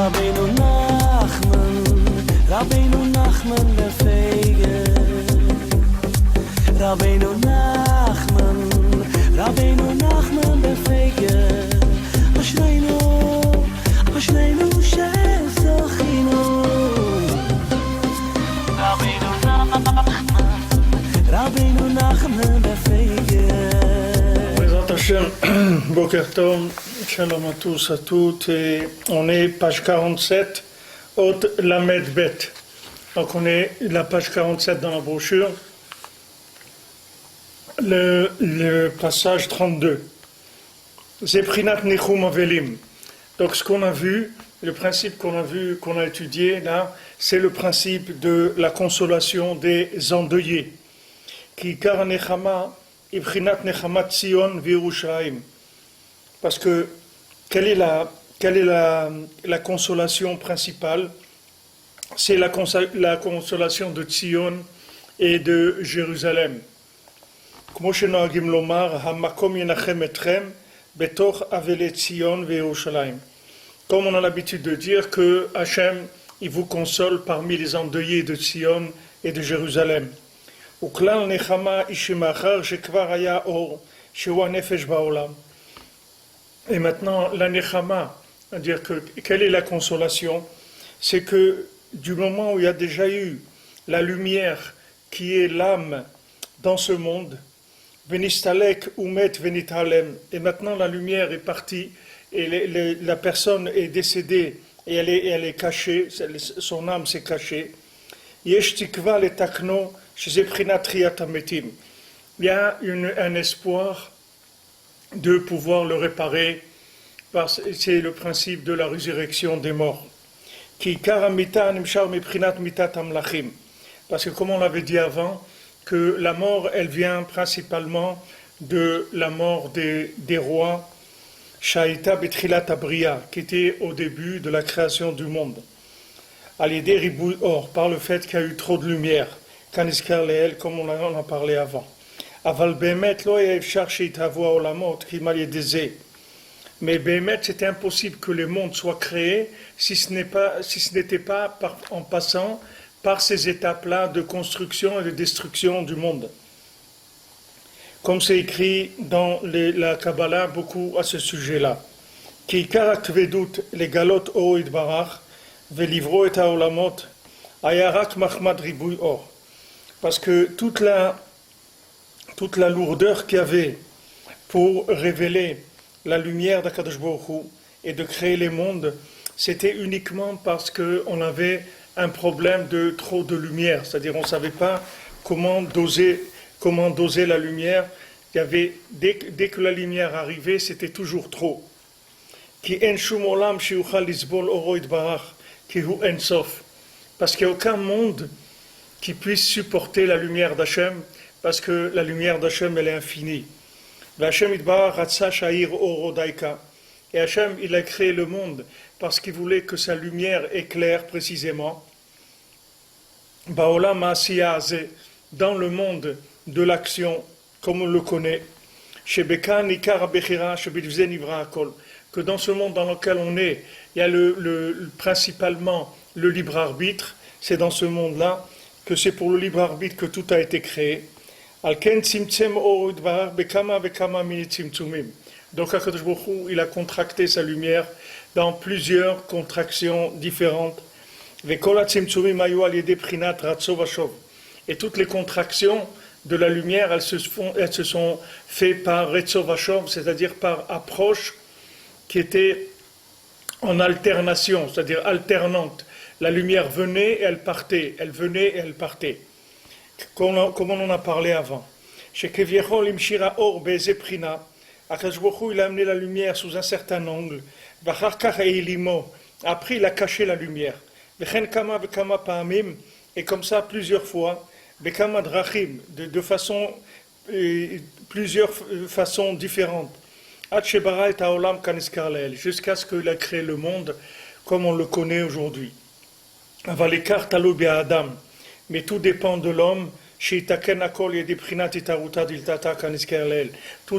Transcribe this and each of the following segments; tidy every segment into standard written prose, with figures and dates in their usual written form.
Rabbeinu Nachman, Rabbeinu Nachman befeige. Rabbeinu Nachman, Rabbeinu Nachman befeige. Ashreinu, Ashreinu shezochinu. Rabbeinu Nachman, Rabbeinu Nachman befeige. Bezrat Hashem, Boker Tov, Shalom à tous, à toutes, et on est page 47, Ot Lamed Bet. Donc on est la page 47 dans la brochure, le passage 32. Zeprinat Nechum Avelim. Donc ce qu'on a vu, le principe qu'on a vu, qu'on a étudié là, c'est le principe de la consolation des endeuillés. Ki kar nechama, ibrinat nechamat Tzion v'Yerushalayim. Parce que quelle est la consolation principale? C'est la consolation de Tzion et de Jérusalem. Comme on a l'habitude de dire que Hachem, il vous console parmi les endeuillés de Tzion et de Jérusalem. Et maintenant, la nechama, c'est-à-dire que quelle est la consolation? C'est que du moment où il y a déjà eu la lumière qui est l'âme dans ce monde, venistalek umet venitalem, et maintenant la lumière est partie et la personne est décédée et elle est cachée, son âme s'est cachée. Yesh tikva letakno shezeprinat triat hametim. Il y a un espoir de pouvoir le réparer, c'est le principe de la résurrection des morts. Parce que comme on l'avait dit avant, que la mort, elle vient principalement de la mort des rois, Shaïta Betrilat Abriya, qui était au début de la création du monde. Al-Yedé Ribou Or, par le fait qu'il y a eu trop de lumière, Kaniskar Leel, comme on en a parlé avant. Aval Behemet lo yefshar sheitavua olamot kimal yedeze. Mais Behemet, c'était impossible que les mondes soient créés si ce n'était pas en passant par ces étapes-là de construction et de destruction du monde. Comme c'est écrit dans la Kabbalah beaucoup à ce sujet-là. Ki karak vedut les galot o idbarach velivro et haolamot ayarak mahmad ribui or. Parce que toute la lourdeur qu'il y avait pour révéler la lumière d'Akadosh Baruch Hu et de créer les mondes, c'était uniquement parce qu'on avait un problème de trop de lumière, c'est-à-dire on ne savait pas comment doser la lumière. Il y avait, dès que la lumière arrivait, c'était toujours trop. Ki en shum olam sheyuchal lisbol oro yitbarach ki hu en sof. Parce qu'il n'y a aucun monde qui puisse supporter la lumière d'Hachem, parce que la lumière d'Hachem, elle est infinie. Hachem Yitbarach Ratsa Sha'ir Oro Daika. Et Hachem, il a créé le monde parce qu'il voulait que sa lumière éclaire précisément. Baolam Asiya Azeh, dans le monde de l'action, comme on le connaît. Shebeka Nikar Bechira Shebidvze Nivra Akol. Que dans ce monde dans lequel on est, il y a principalement le libre arbitre. C'est dans ce monde-là que c'est pour le libre arbitre que tout a été créé. Donc HaKadosh Baruch Hu, il a contracté sa lumière dans plusieurs contractions différentes. Et toutes les contractions de la lumière, elles se sont faites par Retso Vashov, c'est-à-dire par approche qui était en alternation, c'est-à-dire alternante. La lumière venait et elle partait, elle venait et elle partait. Comme on en a parlé avant. Chez Keviechol Imshira Or Bezeprina, Akadosh Baruch Hu, il a amené la lumière sous un certain angle. Après, il a caché la lumière. Et comme ça, plusieurs fois, de façon, plusieurs façons différentes. Jusqu'à ce qu'il a créé le monde comme on le connaît aujourd'hui. Adam. Mais tout dépend de l'homme. Tout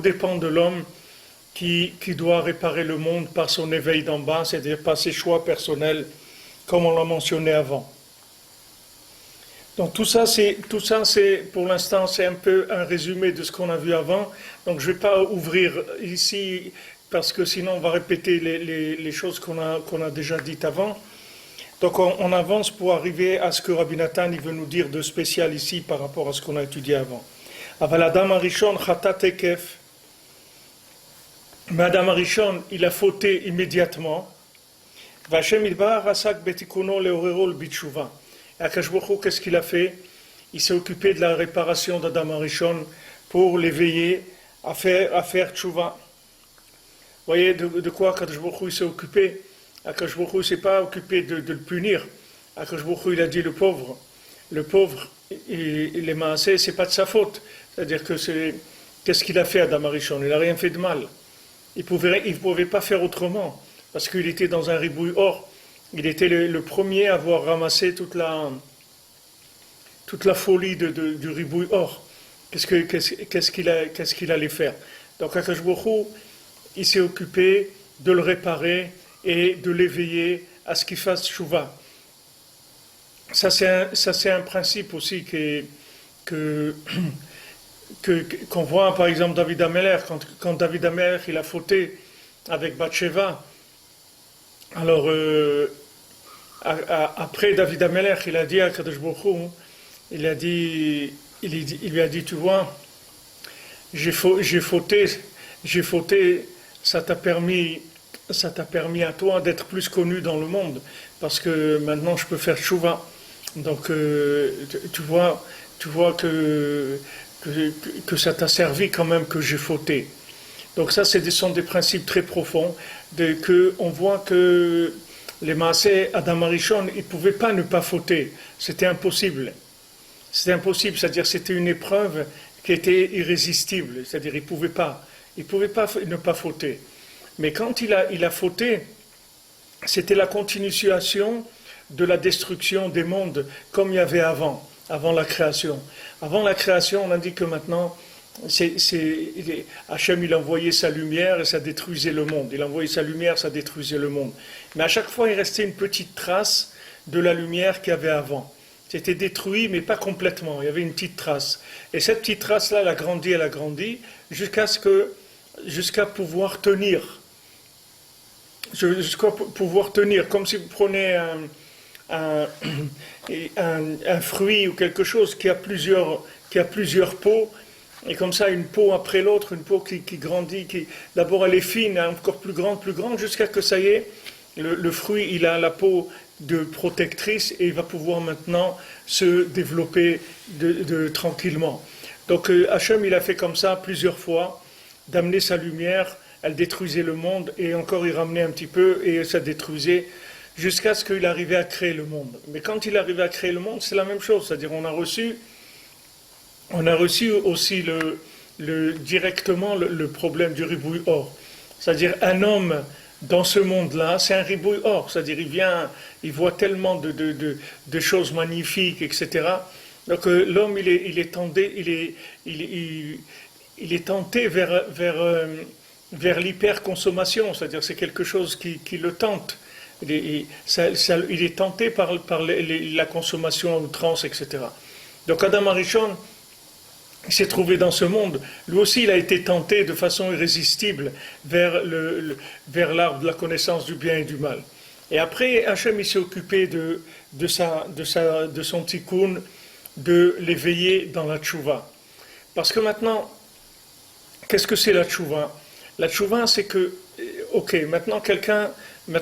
dépend de l'homme qui doit réparer le monde par son éveil d'en bas, c'est-à-dire par ses choix personnels, comme on l'a mentionné avant. Donc tout ça, c'est pour l'instant, c'est un peu un résumé de ce qu'on a vu avant. Donc je ne vais pas ouvrir ici, parce que sinon on va répéter les choses qu'on a déjà dites avant. Donc on avance pour arriver à ce que Rabbi Nathan il veut nous dire de spécial ici par rapport à ce qu'on a étudié avant. Aval Adam Arishon Chatat Ekef. Mais Adam Arishon, il a fauté immédiatement. Vachem Idbar Asak Betikuno Leorero le Bitshuva. Et Akash Baruch Hu, qu'est-ce qu'il a fait? Il s'est occupé de la réparation d'Adam Arishon pour l'éveiller à faire tchouva. Vous voyez de quoi Akash Baruch Hu s'est occupé? Akash Baruch Hu ne s'est pas occupé de le punir. Akash Baruch Hu, il a dit le pauvre, il est maasé, c'est pas de sa faute. C'est-à-dire que qu'est-ce qu'il a fait Adam Arishon? Il n'a rien fait de mal. Il ne pouvait pas faire autrement, parce qu'il était dans un ribouille or. Il était le premier à avoir ramassé toute la folie du ribouille or. Qu'est-ce qu'il allait faire? Donc Akash Baruch Hu, il s'est occupé de le réparer et de l'éveiller à ce qu'il fasse tchouva. Ça c'est un principe aussi qu'on voit par exemple David Ameler, quand David Ameler il a fauté avec Bathsheba. Alors après David Ameler il a dit à Kadosh Baruch Hu, il lui a dit tu vois, j'ai fauté, ça t'a permis à toi d'être plus connu dans le monde, parce que maintenant je peux faire tchouva. Donc tu vois que ça t'a servi quand même que j'ai fauté. Donc ça, ce sont des principes très profonds, on voit que les Maaseh Adam Arishon, ils ne pouvaient pas ne pas fauter. C'était impossible. C'était impossible, c'est-à-dire c'était une épreuve qui était irrésistible. C'est-à-dire il ne pouvait pas ne pas fauter. Mais quand il a fauté, c'était la continuation de la destruction des mondes comme il y avait avant la création. Avant la création, on a dit que maintenant, Hachem il envoyait sa lumière et ça détruisait le monde. Il envoyait sa lumière, ça détruisait le monde. Mais à chaque fois, il restait une petite trace de la lumière qu'il y avait avant. C'était détruit, mais pas complètement. Il y avait une petite trace. Et cette petite trace-là, elle a grandi, jusqu'à pouvoir tenir. Jusqu'à pouvoir tenir. Comme si vous prenez un fruit ou quelque chose qui a plusieurs peaux, et comme ça une peau après l'autre, une peau qui grandit, d'abord elle est fine, encore plus grande, jusqu'à que ça y est, le fruit il a la peau de protectrice et il va pouvoir maintenant se développer tranquillement. Donc Hachem il a fait comme ça plusieurs fois, d'amener sa lumière, elle détruisait le monde et encore il ramenait un petit peu et ça détruisait, jusqu'à ce qu'il arrivait à créer le monde. Mais quand il arrivait à créer le monde, c'est la même chose, c'est-à-dire on a reçu aussi directement le problème du ribouille or. C'est-à-dire un homme dans ce monde-là, c'est un ribouille or, c'est-à-dire il voit tellement de choses magnifiques, etc. Donc l'homme il est tenté vers l'hyperconsommation, c'est-à-dire c'est quelque chose qui le tente. Il est tenté par la consommation à outrance, etc. Donc Adam Arishon, il s'est trouvé dans ce monde. Lui aussi, il a été tenté de façon irrésistible vers l'arbre de la connaissance du bien et du mal. Et après, Hachem, il s'est occupé de son tikkun, de l'éveiller dans la tchouva. Parce que maintenant, qu'est-ce que c'est la tchouva? La tchouva, c'est que, maintenant quelqu'un, il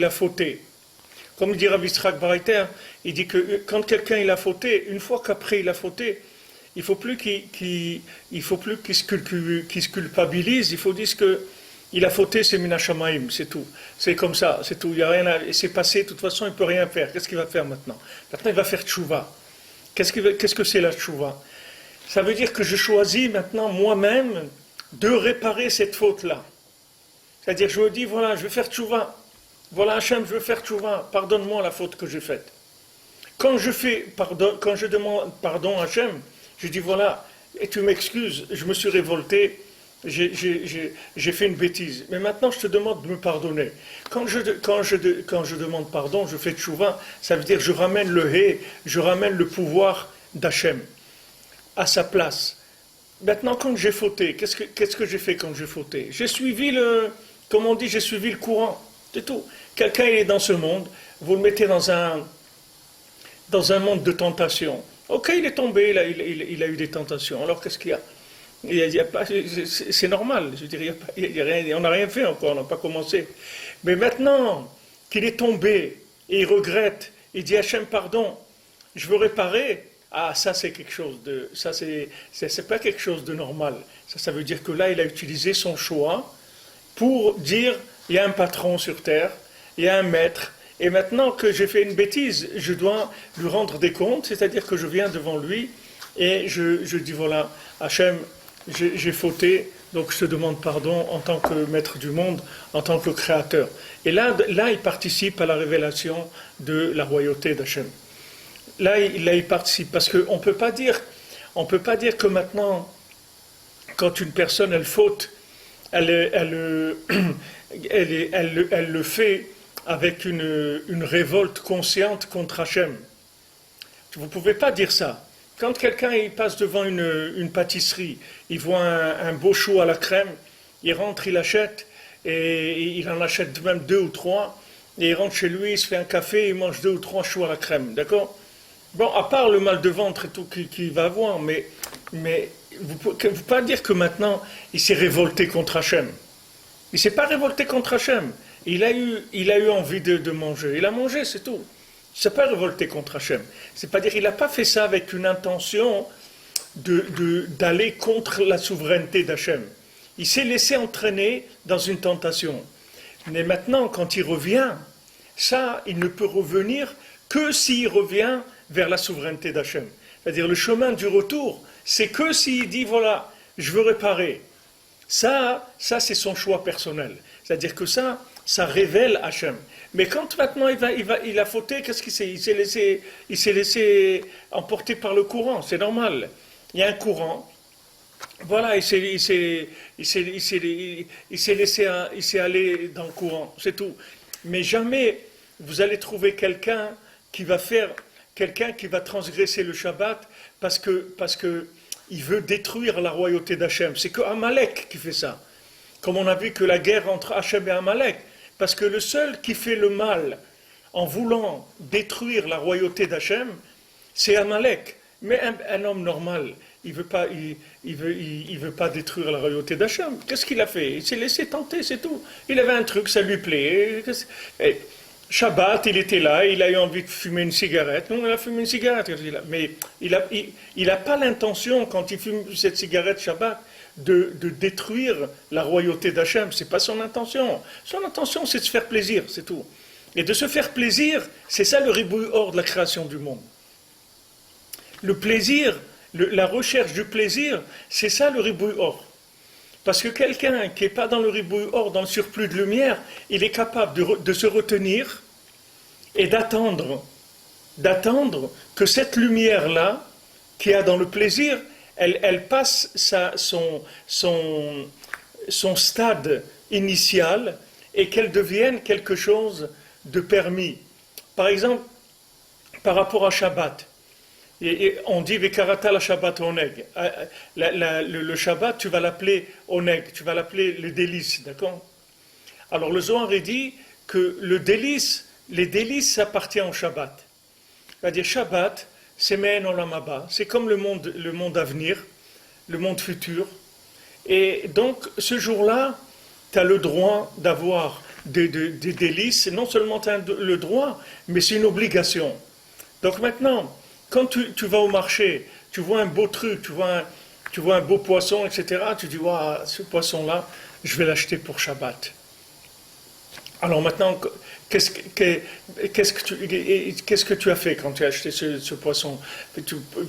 a fauté. Comme dit Rabbi Yitzhak Baraiter, il dit que quand quelqu'un il a fauté, une fois qu'après il a fauté, il ne faut plus qu'il se culpabilise, il faut dire qu'il a fauté, c'est Minashamaim, c'est tout. C'est comme ça, c'est tout. Il y a rien c'est passé, de toute façon il ne peut rien faire. Qu'est-ce qu'il va faire maintenant? Maintenant il va faire tchouva. Qu'est-ce que c'est la tchouva? Ça veut dire que je choisis maintenant moi-même de réparer cette faute-là. C'est-à-dire je me dis, voilà, je vais faire tchouva. Voilà Hachem, je veux faire tchouva, pardonne-moi la faute que j'ai faite. Quand je demande pardon à Hachem, je dis voilà, et tu m'excuses, je me suis révolté, j'ai fait une bêtise. Mais maintenant, je te demande de me pardonner. Quand je demande pardon, je fais tchouva, ça veut dire je ramène le hé, je ramène le pouvoir d'Hachem à sa place. Maintenant, quand j'ai fauté, qu'est-ce que j'ai fait quand j'ai fauté? J'ai suivi comme on dit, j'ai suivi le courant. C'est tout. Quelqu'un il est dans ce monde, vous le mettez dans un monde de tentation. Ok, il est tombé, il a eu des tentations. Alors qu'est-ce qu'il y a? C'est normal. Je veux dire, on n'a rien fait encore, on n'a pas commencé. Mais maintenant qu'il est tombé et il regrette, il dit Hachem, pardon, je veux réparer. Ah, ça c'est quelque chose de, ça c'est pas quelque chose de normal. Ça veut dire que là il a utilisé son choix pour dire il y a un patron sur terre, il y a un maître. Et maintenant que j'ai fait une bêtise, je dois lui rendre des comptes, c'est-à-dire que je viens devant lui et je dis voilà, Hachem, j'ai fauté, donc je te demande pardon en tant que maître du monde, en tant que créateur. Et là il participe à la révélation de la royauté d'Hachem. Là, il participe, parce qu'on ne peut pas dire que maintenant, quand une personne, elle faute, elle le fait avec une révolte consciente contre Hachem. Vous ne pouvez pas dire ça. Quand quelqu'un il passe devant une pâtisserie, il voit un beau chou à la crème, il rentre, il achète, et il en achète même 2 ou 3, et il rentre chez lui, il se fait un café, il mange 2 ou 3 choux à la crème, d'accord? Bon, à part le mal de ventre et tout qu'il va avoir, mais vous ne pouvez pas dire que maintenant, il s'est révolté contre Hachem. Il ne s'est pas révolté contre Hachem. Il a eu envie de manger. Il a mangé, c'est tout. Il ne s'est pas révolté contre Hachem. C'est pas dire qu'il n'a pas fait ça avec une intention d'aller contre la souveraineté d'Hachem. Il s'est laissé entraîner dans une tentation. Mais maintenant, quand il revient, ça, il ne peut revenir que s'il revient vers la souveraineté d'Hachem. C'est-à-dire le chemin du retour, c'est que s'il dit voilà, je veux réparer. Ça c'est son choix personnel. C'est-à-dire que ça révèle Hachem. Mais quand maintenant il a fauté, qu'est-ce qu'il s'est? Il s'est laissé emporter par le courant, c'est normal. Il y a un courant. Voilà, il s'est allé dans le courant, c'est tout. Mais jamais vous allez trouver quelqu'un qui va transgresser le Shabbat parce que il veut détruire la royauté d'Hachem. C'est que Amalek qui fait ça. Comme on a vu que la guerre entre Hachem et Amalek, parce que le seul qui fait le mal en voulant détruire la royauté d'Hachem, c'est Amalek. Mais un homme normal, il veut pas détruire la royauté d'Hachem. Qu'est-ce qu'il a fait? Il s'est laissé tenter, c'est tout. Il avait un truc, ça lui plaît. Et Shabbat, il était là, il a eu envie de fumer une cigarette. Non, il a fumé une cigarette. Mais il n'a pas l'intention, quand il fume cette cigarette Shabbat, de détruire la royauté d'Hachem. Ce n'est pas son intention. Son intention, c'est de se faire plaisir, c'est tout. Et de se faire plaisir, c'est ça le ribouille hors de la création du monde. Le plaisir, la recherche du plaisir, c'est ça le ribouille hors. Parce que quelqu'un qui n'est pas dans le ribouille hors, dans le surplus de lumière, il est capable de se retenir et d'attendre que cette lumière-là, qui a dans le plaisir, elle passe son stade initial et qu'elle devienne quelque chose de permis. Par exemple, par rapport à Shabbat, et on dit Vekarata la Shabbat oneg. Le Shabbat, tu vas l'appeler oneg, tu vas l'appeler le délice, d'accord? Alors le Zohar dit que les délices, ça appartient au Shabbat. C'est-à-dire Shabbat, c'est Me'en Olam Haba, c'est comme le monde à venir, le monde futur. Et donc ce jour-là, tu as le droit d'avoir des délices. Non seulement tu as le droit, mais c'est une obligation. Donc maintenant, quand tu vas au marché, tu vois un beau truc, tu vois un beau poisson, etc., tu dis, waouh, ce poisson-là, je vais l'acheter pour Shabbat. Alors maintenant, qu'est-ce que tu as fait quand tu as acheté ce poisson?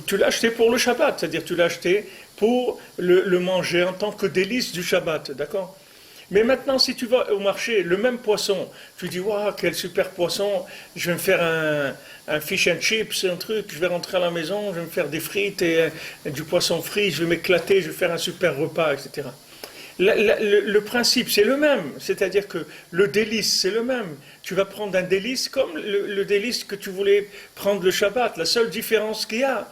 Tu l'as acheté pour le Shabbat, c'est-à-dire tu l'as acheté pour le manger en tant que délice du Shabbat, d'accord? Mais maintenant, si tu vas au marché, le même poisson, tu dis, waouh, quel super poisson, je vais me faire un fish and chips, un truc, je vais rentrer à la maison, je vais me faire des frites et du poisson frit, je vais m'éclater, je vais faire un super repas, etc. Le principe, c'est le même. C'est-à-dire que le délice, c'est le même. Tu vas prendre un délice comme le délice que tu voulais prendre le Shabbat. La seule différence qu'il y a,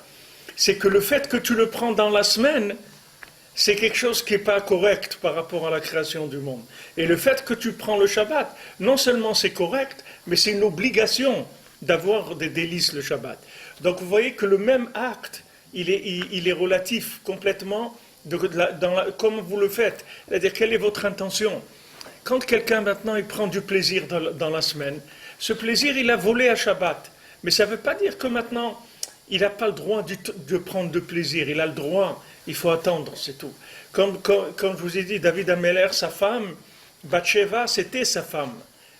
c'est que le fait que tu le prends dans la semaine, c'est quelque chose qui n'est pas correct par rapport à la création du monde. Et le fait que tu prends le Shabbat, non seulement c'est correct, mais c'est une obligation d'avoir des délices le Shabbat. Donc vous voyez que le même acte, il est relatif complètement comme vous le faites. C'est-à-dire, quelle est votre intention? Quand quelqu'un maintenant il prend du plaisir dans la semaine, ce plaisir il a volé à Shabbat. Mais ça ne veut pas dire que maintenant il n'a pas le droit de prendre de plaisir. Il a le droit, il faut attendre, c'est tout. Comme je vous ai dit, David Ameller, sa femme, Bathsheba, c'était sa femme.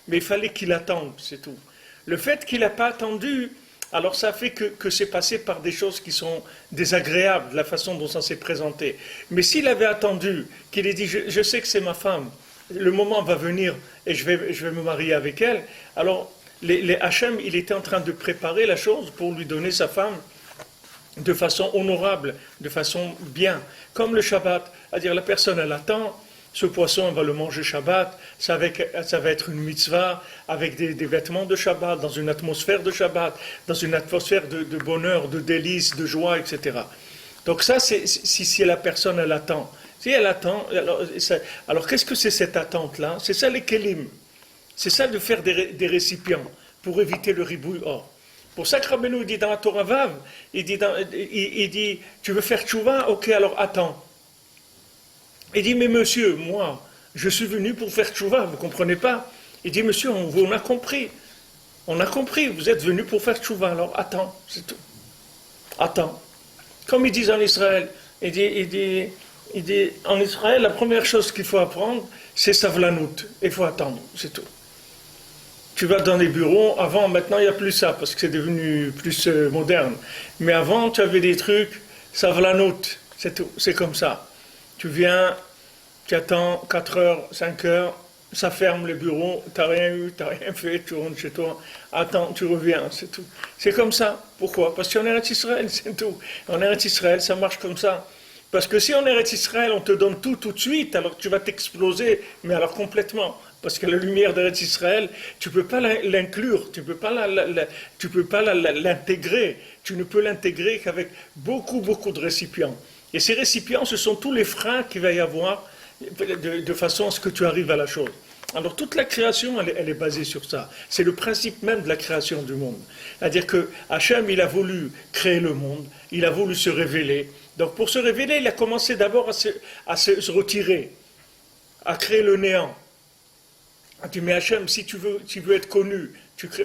Mais il fallait qu'il attende, c'est tout. Le fait qu'il n'a pas attendu, alors ça fait que c'est passé par des choses qui sont désagréables, la façon dont ça s'est présenté. Mais s'il avait attendu, qu'il ait dit, je sais que c'est ma femme, le moment va venir et je vais me marier avec elle, alors Hachem, il était en train de préparer la chose pour lui donner sa femme de façon honorable, de façon bien. Comme le Shabbat, c'est-à-dire la personne, elle attend, ce poisson, on va le manger Shabbat, ça va être une mitzvah, avec des vêtements de Shabbat, dans une atmosphère de Shabbat, dans une atmosphère de bonheur, de délice, de joie, etc. Donc ça, c'est si la personne, elle attend. Si elle attend, alors qu'est-ce que c'est cette attente-là? C'est ça les kelim. C'est ça de faire des récipients, pour éviter le ribouille or. Pour ça que Rabbeinu dit dans la Torah Vav, il dit, tu veux faire tchouva? Ok, alors attends. Il dit, mais monsieur, moi, je suis venu pour faire tchouva, vous ne comprenez pas? Il dit, monsieur, on a compris. On a compris, vous êtes venu pour faire tchouva, alors attends, c'est tout. Attends. Comme ils disent en Israël, il dit, en Israël, la première chose qu'il faut apprendre, c'est savlanout. Il faut attendre, c'est tout. Tu vas dans les bureaux, avant, maintenant, il n'y a plus ça, parce que c'est devenu plus moderne. Mais avant, tu avais des trucs, savlanout, c'est tout, c'est comme ça. Tu viens, tu attends 4 heures, 5 heures, ça ferme les bureaux, tu n'as rien eu, tu n'as rien fait, tu rentres chez toi, attends, tu reviens, c'est tout. C'est comme ça. Pourquoi? Parce qu'en Eretz Israël, c'est tout. En Eretz Israël, ça marche comme ça. Parce que si en Eretz Israël, on te donne tout de suite, alors tu vas t'exploser, mais alors complètement. Parce que la lumière d'Eretz Israël, tu ne peux pas l'inclure, tu ne peux pas l'intégrer. Tu ne peux l'intégrer qu'avec beaucoup de récipients. Et ces récipients, ce sont tous les freins qu'il va y avoir de façon à ce que tu arrives à la chose. Alors toute la création, elle est basée sur ça. C'est le principe même de la création du monde. C'est-à-dire que Hachem, il a voulu créer le monde, il a voulu se révéler. Donc pour se révéler, il a commencé d'abord à se retirer, à créer le néant. Il dit, mais Hachem, si tu veux être connu,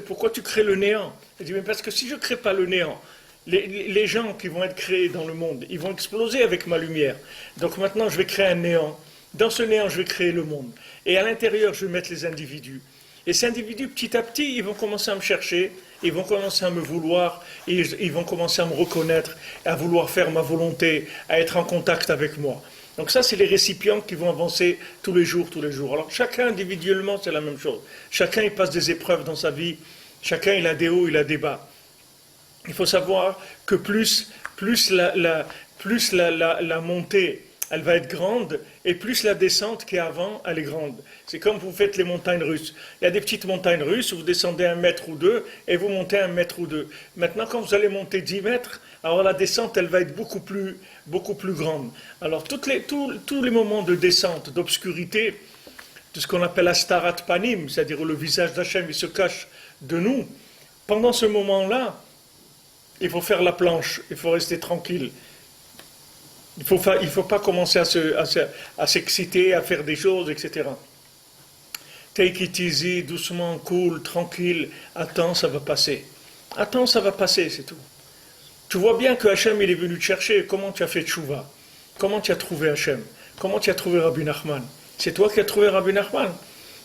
pourquoi tu crées le néant? Il dit, mais parce que si je ne crée pas le néant, les gens qui vont être créés dans le monde, ils vont exploser avec ma lumière. Donc maintenant, je vais créer un néant. Dans ce néant, je vais créer le monde. Et à l'intérieur, je vais mettre les individus. Et ces individus, petit à petit, ils vont commencer à me chercher, ils vont commencer à me vouloir, ils vont commencer à me reconnaître, à vouloir faire ma volonté, à être en contact avec moi. Donc ça, c'est les récipients qui vont avancer tous les jours. Alors chacun individuellement, c'est la même chose. Chacun, il passe des épreuves dans sa vie. Chacun, il a des hauts, il a des bas. Il faut savoir que plus la montée, elle va être grande, et plus la descente qui est avant, elle est grande. C'est comme vous faites les montagnes russes. Il y a des petites montagnes russes, vous descendez 1 mètre ou 2, et vous montez 1 mètre ou 2. Maintenant, quand vous allez monter 10 mètres, alors la descente, elle va être beaucoup plus grande. Alors, tous les moments de descente, d'obscurité, de ce qu'on appelle Astarat Panim, c'est-à-dire où le visage d'Hachem, il se cache de nous, pendant ce moment-là, il faut faire la planche, il faut rester tranquille. Il ne faut pas commencer à s'exciter, à faire des choses, etc. Take it easy, doucement, cool, tranquille. Attends, ça va passer. Attends, ça va passer, c'est tout. Tu vois bien que Hachem, il est venu te chercher. Comment tu as fait tchouva? Comment tu as trouvé Hachem? Comment tu as trouvé Rabbi Nachman? C'est toi qui as trouvé Rabbi Nachman.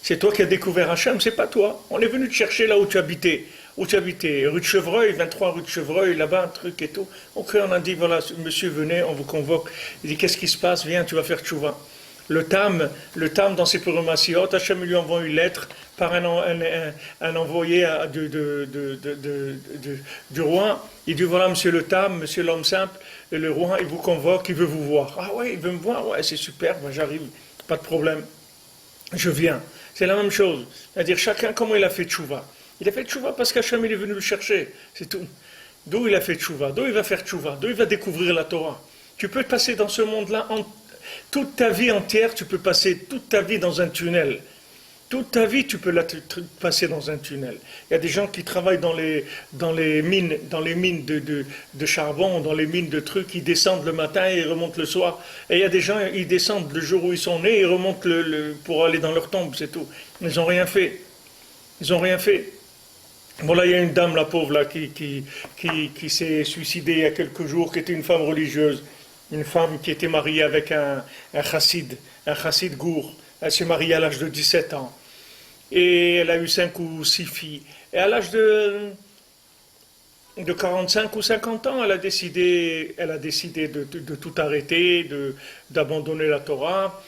C'est toi qui as découvert Hachem, c'est pas toi. On est venu te chercher là où tu habitais. Où tu habitais? Rue de Chevreuil, 23 rue de Chevreuil, là-bas, un truc et tout. Ok, on a dit, voilà, monsieur, venez, on vous convoque. Il dit, qu'est-ce qui se passe? Viens, tu vas faire tchouva. Le tam, dans ses Purumassiot, Hachem lui envoie une lettre par un envoyé du roi. Il dit, voilà, monsieur le tam, monsieur l'homme simple, et le roi, il vous convoque, il veut vous voir. Ah ouais, il veut me voir, ouais, c'est super, ben, j'arrive. pas de problème, je viens. C'est la même chose. C'est-à-dire chacun, comment il a fait tchouva? Il a fait tchouva parce qu'Hachem il est venu le chercher, c'est tout. D'où il a fait tchouva? D'où il va faire tchouva? D'où il va découvrir la Torah? Tu peux passer dans ce monde-là, toute ta vie entière, tu peux passer toute ta vie dans un tunnel. Toute ta vie, tu peux passer dans un tunnel. Il y a des gens qui travaillent dans les mines, de charbon, dans les mines de trucs, ils descendent le matin et ils remontent le soir. Et il y a des gens, ils descendent le jour où ils sont nés et ils remontent pour aller dans leur tombe, c'est tout. Ils n'ont rien fait. Ils n'ont rien fait. Bon là, il y a une dame, la pauvre, là, qui s'est suicidée il y a quelques jours, qui était une femme religieuse. Une femme qui était mariée avec un chassid gour. Elle s'est mariée à l'âge de 17 ans. Et elle a eu 5 ou 6 filles. Et à l'âge de 45 ou 50 ans, elle a décidé de tout arrêter, d'abandonner la Torah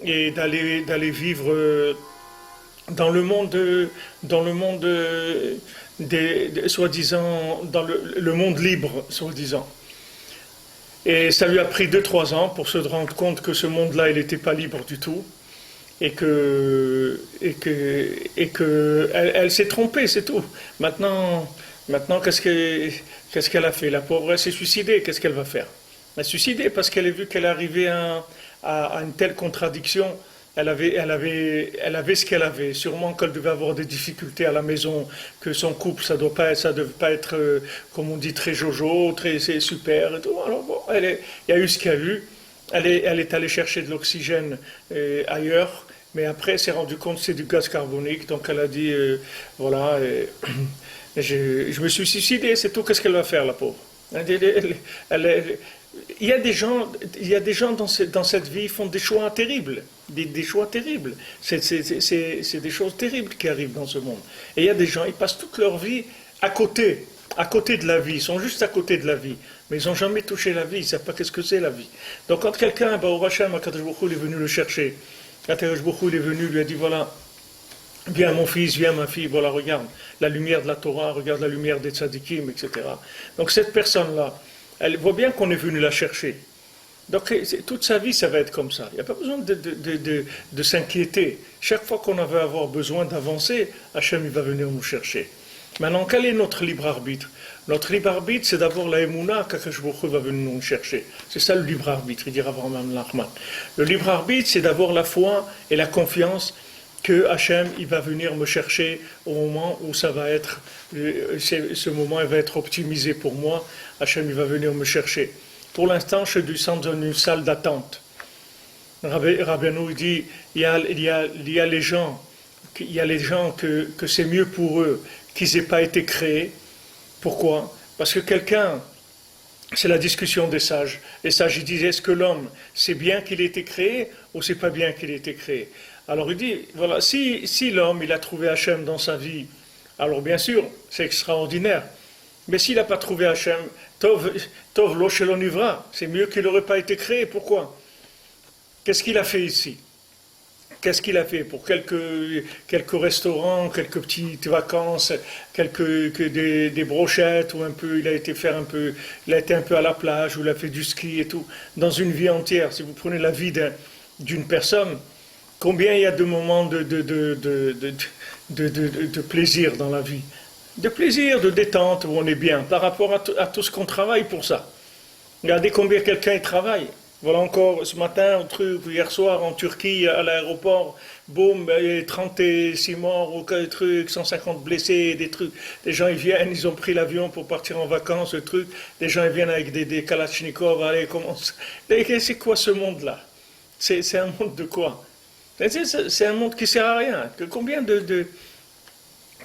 et d'aller vivre dans le monde soi-disant, dans le monde libre, soi-disant. Et ça lui a pris 2-3 ans pour se rendre compte que ce monde-là, il n'était pas libre du tout. Et elle s'est trompée, c'est tout. Maintenant qu'est-ce qu'elle a fait? La pauvre, elle s'est suicidée, qu'est-ce qu'elle va faire? Elle s'est suicidée parce qu'elle a vu qu'elle arrivait à une telle contradiction. Elle avait ce qu'elle avait. Sûrement qu'elle devait avoir des difficultés à la maison, que son couple, ça devait pas être, comme on dit, très jojo, c'est super et tout. Alors bon, il y a eu ce qu'il y a eu. Elle est allée chercher de l'oxygène ailleurs. Mais après, elle s'est rendue compte que c'est du gaz carbonique, donc elle a dit, voilà, je me suis suicidée, c'est tout, qu'est-ce qu'elle va faire, la pauvre? Il y a des gens dans cette vie qui font des choix terribles, des choix terribles. C'est des choses terribles qui arrivent dans ce monde. Et il y a des gens, ils passent toute leur vie à côté de la vie, ils sont juste à côté de la vie, mais ils n'ont jamais touché la vie, ils ne savent pas qu'est-ce que c'est la vie. Donc quand quelqu'un, au Hachem, Akadosh Baruch Hu, est venu le chercher, Akadosh Baruch Hu, il est venu, lui a dit, voilà, viens mon fils, viens ma fille, voilà, regarde la lumière de la Torah, regarde la lumière des tzadikim, etc. Donc cette personne-là, elle voit bien qu'on est venu la chercher. Donc toute sa vie, ça va être comme ça. Il n'y a pas besoin de s'inquiéter. Chaque fois qu'on va avoir besoin d'avancer, Hachem, il va venir nous chercher. Maintenant, quel est notre libre arbitre? Notre libre arbitre, c'est d'abord la Emouna qu'Akadosh Baruch Hu va venir nous chercher. C'est ça le libre arbitre, il dira Avraham Nachman. Le libre arbitre, c'est d'avoir la foi et la confiance que Hachem, il va venir me chercher au moment où ça va être, ce moment il va être optimisé pour moi. Hachem, il va venir me chercher. Pour l'instant, je suis dans une salle d'attente. Rabbeinu dit, il y a les gens que c'est mieux pour eux qu'ils n'aient pas été créés. Pourquoi? Parce que quelqu'un, c'est la discussion des sages. Les sages, ils disent, est-ce que l'homme, c'est bien qu'il ait été créé ou c'est pas bien qu'il ait été créé? Alors il dit, voilà, si l'homme, il a trouvé Hachem dans sa vie, alors bien sûr, c'est extraordinaire. Mais s'il n'a pas trouvé Hachem, Tov lo shelo nivra, c'est mieux qu'il n'aurait pas été créé. Pourquoi? Qu'est-ce qu'il a fait ici? Qu'est-ce qu'il a fait pour quelques restaurants, quelques petites vacances, des brochettes, ou un peu, il a été un peu à la plage, ou il a fait du ski et tout. Dans une vie entière, si vous prenez la vie d'une personne, combien il y a de moments de plaisir dans la vie? De plaisir, de détente, où on est bien, par rapport à tout ce qu'on travaille pour ça. Regardez combien quelqu'un y travaille. Voilà encore ce matin, hier soir en Turquie, à l'aéroport, boum, 36 morts, ou 150 blessés, des trucs. Des gens ils viennent, ils ont pris l'avion pour partir en vacances, le truc. Des gens ils viennent avec des kalachnikovs, allez, comment... C'est quoi ce monde-là? C'est un monde de quoi? C'est un monde qui ne sert à rien.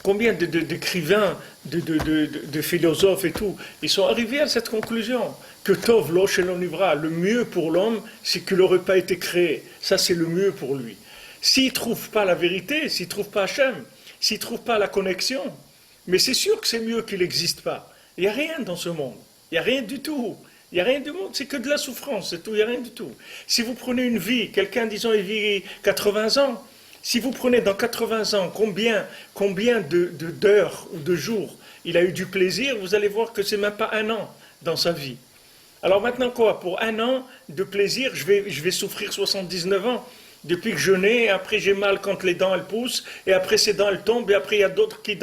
Combien d'écrivains, de philosophes et tout, ils sont arrivés à cette conclusion que Tov lo shelo nivra, le mieux pour l'homme, c'est qu'il n'aurait pas été créé. Ça, c'est le mieux pour lui. S'il ne trouve pas la vérité, s'il ne trouve pas Hachem, s'il ne trouve pas la connexion, mais c'est sûr que c'est mieux qu'il n'existe pas. Il n'y a rien dans ce monde. Il n'y a rien du tout. Il n'y a rien du monde, c'est que de la souffrance, c'est tout, il n'y a rien du tout. Si vous prenez une vie, quelqu'un, disons, il vit 80 ans, si vous prenez dans 80 ans combien d'heures ou de jours il a eu du plaisir, vous allez voir que c'est même pas un an dans sa vie. Alors maintenant quoi? Pour un an de plaisir, je vais souffrir 79 ans. Depuis que je nais, après j'ai mal quand les dents elles poussent, et après ces dents elles tombent, et après il y a d'autres qui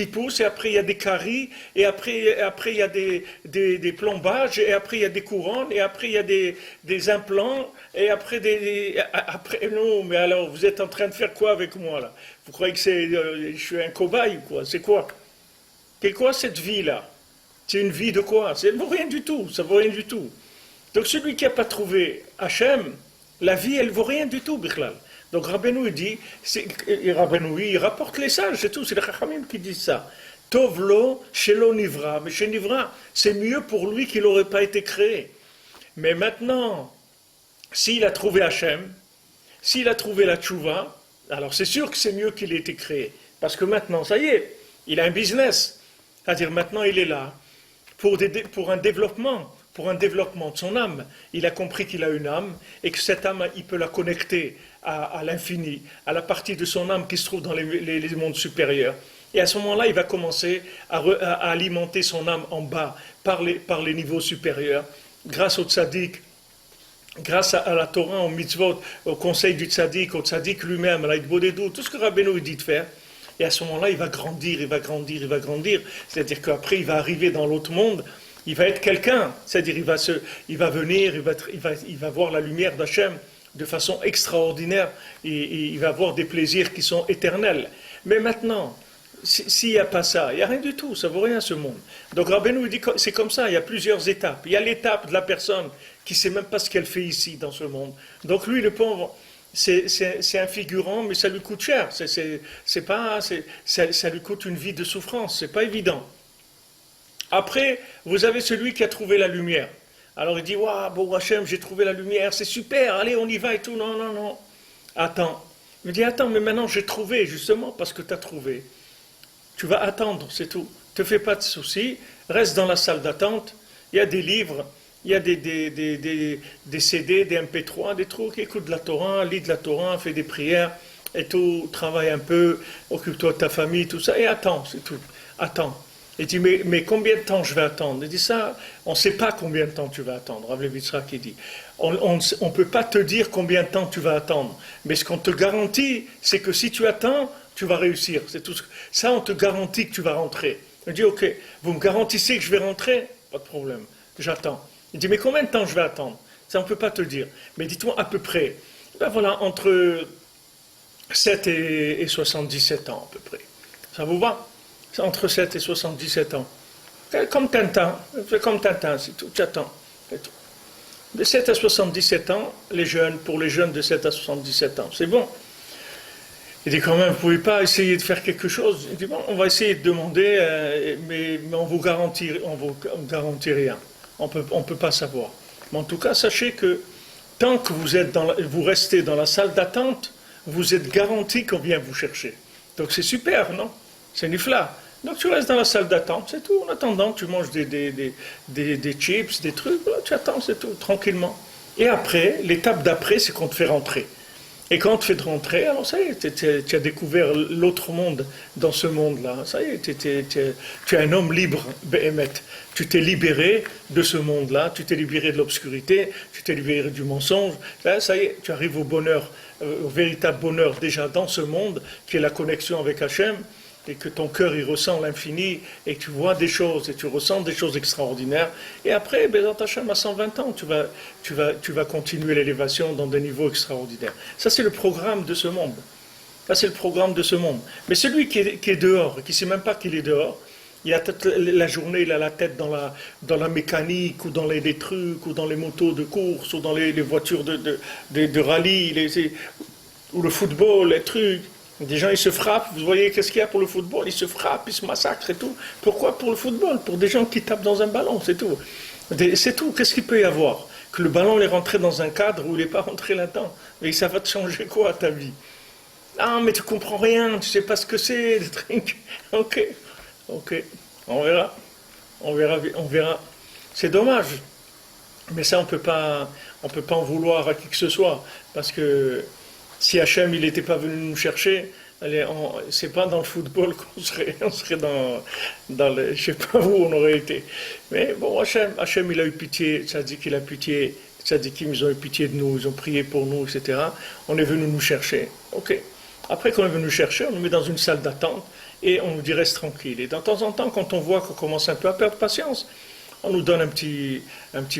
poussent, et après il y a des caries, et après il y a des plombages, et après il y a des couronnes, et après il y a des implants, et après non, mais alors vous êtes en train de faire quoi avec moi là? Vous croyez que je suis un cobaye ou quoi? C'est quoi? C'est quoi cette vie-là? C'est une vie de quoi? Ça ne vaut rien du tout, ça vaut rien du tout. Donc celui qui n'a pas trouvé Hachem, la vie, elle ne vaut rien du tout, Bichlal. Donc Rabbeinu dit, il rapporte les sages, c'est tout, c'est les Chachamim qui disent ça. Tovlo, shelo nivra, mais chez Nivra, c'est mieux pour lui qu'il n'aurait pas été créé. Mais maintenant, s'il a trouvé Hachem, s'il a trouvé la tchouva, alors c'est sûr que c'est mieux qu'il ait été créé. Parce que maintenant, ça y est, il a un business. C'est-à-dire maintenant, il est là pour un développement de son âme. Il a compris qu'il a une âme et que cette âme, il peut la connecter à l'infini, à la partie de son âme qui se trouve dans les mondes supérieurs. Et à ce moment-là, il va commencer à alimenter son âme en bas par les niveaux supérieurs, grâce au tzaddik, grâce à la Torah, au mitzvot, au conseil du tzaddik, au tzaddik lui-même, à l'Aïdbodedou, tout ce que Rabbeinu dit de faire. Et à ce moment-là, il va grandir, il va grandir, il va grandir. C'est-à-dire qu'après, il va arriver dans l'autre monde, il va être quelqu'un. C'est-à-dire il va venir, il va voir la lumière d'Hachem de façon extraordinaire. Et il va avoir des plaisirs qui sont éternels. Mais maintenant, s'il n'y a pas ça, il n'y a rien du tout, ça ne vaut rien ce monde. Donc Rabbeinu dit que c'est comme ça, il y a plusieurs étapes. Il y a l'étape de la personne qui ne sait même pas ce qu'elle fait ici dans ce monde. Donc lui, le pauvre, c'est un figurant, mais ça lui coûte cher. Ça lui coûte une vie de souffrance, c'est pas évident. Après, vous avez celui qui a trouvé la lumière. Alors il dit, waouh, bon Hachem, j'ai trouvé la lumière, c'est super, allez, on y va et tout. Non, non, non. Attends. Il me dit, attends, mais maintenant j'ai trouvé, justement parce que tu as trouvé. Tu vas attendre, c'est tout. Ne te fais pas de soucis, reste dans la salle d'attente. Il y a des livres, il y a des CD, des MP3, des trucs. Écoute de la Torah, lis de la Torah, fais des prières et tout. Travaille un peu, occupe-toi de ta famille, tout ça. Et attends, c'est tout. Attends. Il dit, mais combien de temps je vais attendre? Il dit ça, on ne sait pas combien de temps tu vas attendre. Rav Levitzrak qui dit, on ne peut pas te dire combien de temps tu vas attendre. Mais ce qu'on te garantit, c'est que si tu attends, tu vas réussir. C'est tout. Ça, on te garantit que tu vas rentrer. Il dit, ok, vous me garantissez que je vais rentrer? Pas de problème, j'attends. Il dit, mais combien de temps je vais attendre? Ça, on ne peut pas te dire. Mais dis-toi à peu près. Ben voilà, entre 7 et 77 ans à peu près. Ça vous va? C'est entre 7 et 77 ans. Comme Tintin, c'est tout, tu attends. De 7 à 77 ans, pour les jeunes de 7 à 77 ans, c'est bon. Il dit quand même, vous ne pouvez pas essayer de faire quelque chose. Il dit, bon, on va essayer de demander, mais on vous garantit rien. On peut pas savoir. Mais en tout cas, sachez que tant que vous restez dans la salle d'attente, vous êtes garanti qu'on vient vous chercher. Donc c'est super, non? C'est nifla. Donc tu restes dans la salle d'attente, c'est tout. En attendant, tu manges des chips, des trucs, voilà, tu attends, c'est tout, tranquillement. Et après, l'étape d'après, c'est qu'on te fait rentrer. Et quand on te fait rentrer, alors ça y est, tu as découvert l'autre monde dans ce monde-là. Ça y est, tu es un homme libre, Behemet. Tu t'es libéré de ce monde-là, tu t'es libéré de l'obscurité, tu t'es libéré du mensonge. Là, ça y est, tu arrives au bonheur, au véritable bonheur déjà dans ce monde, qui est la connexion avec Hachem. Et que ton cœur il ressent l'infini, et que tu vois des choses, et tu ressens des choses extraordinaires. Et après, Bezat Hashem, à 120 ans, tu vas continuer l'élévation dans des niveaux extraordinaires. Ça, c'est le programme de ce monde. Ça, c'est le programme de ce monde. Mais celui qui est dehors, qui ne sait même pas qu'il est dehors, il a toute la journée, il a la tête dans la mécanique, ou dans les trucs, ou dans les motos de course, ou dans les voitures de rallye, ou le football, les trucs. Des gens, ils se frappent, vous voyez qu'est-ce qu'il y a pour le football? Ils se frappent, ils se massacrent et tout. Pourquoi pour le football? Pour des gens qui tapent dans un ballon, c'est tout. C'est tout, qu'est-ce qu'il peut y avoir? Que le ballon est rentré dans un cadre où il n'est pas rentré là-dedans. Et ça va te changer quoi, ta vie? Ah, mais tu comprends rien, tu sais pas ce que c'est, des trucs. Ok, on verra. C'est dommage. Mais ça, on peut pas en vouloir à qui que ce soit. Parce que si Hachem il n'était pas venu nous chercher, c'est pas dans le football qu'on serait, on serait dans le, je sais pas où on aurait été. Mais bon, Hachem il a eu pitié, ça dit qu'il a pitié tzadikim, ils ont eu pitié de nous, ils ont prié pour nous, etc. On est venu nous chercher. Ok. Après qu'on est venu nous chercher, on nous met dans une salle d'attente et on nous dit reste tranquille. Et de temps en temps, quand on voit qu'on commence un peu à perdre patience, on nous donne un petit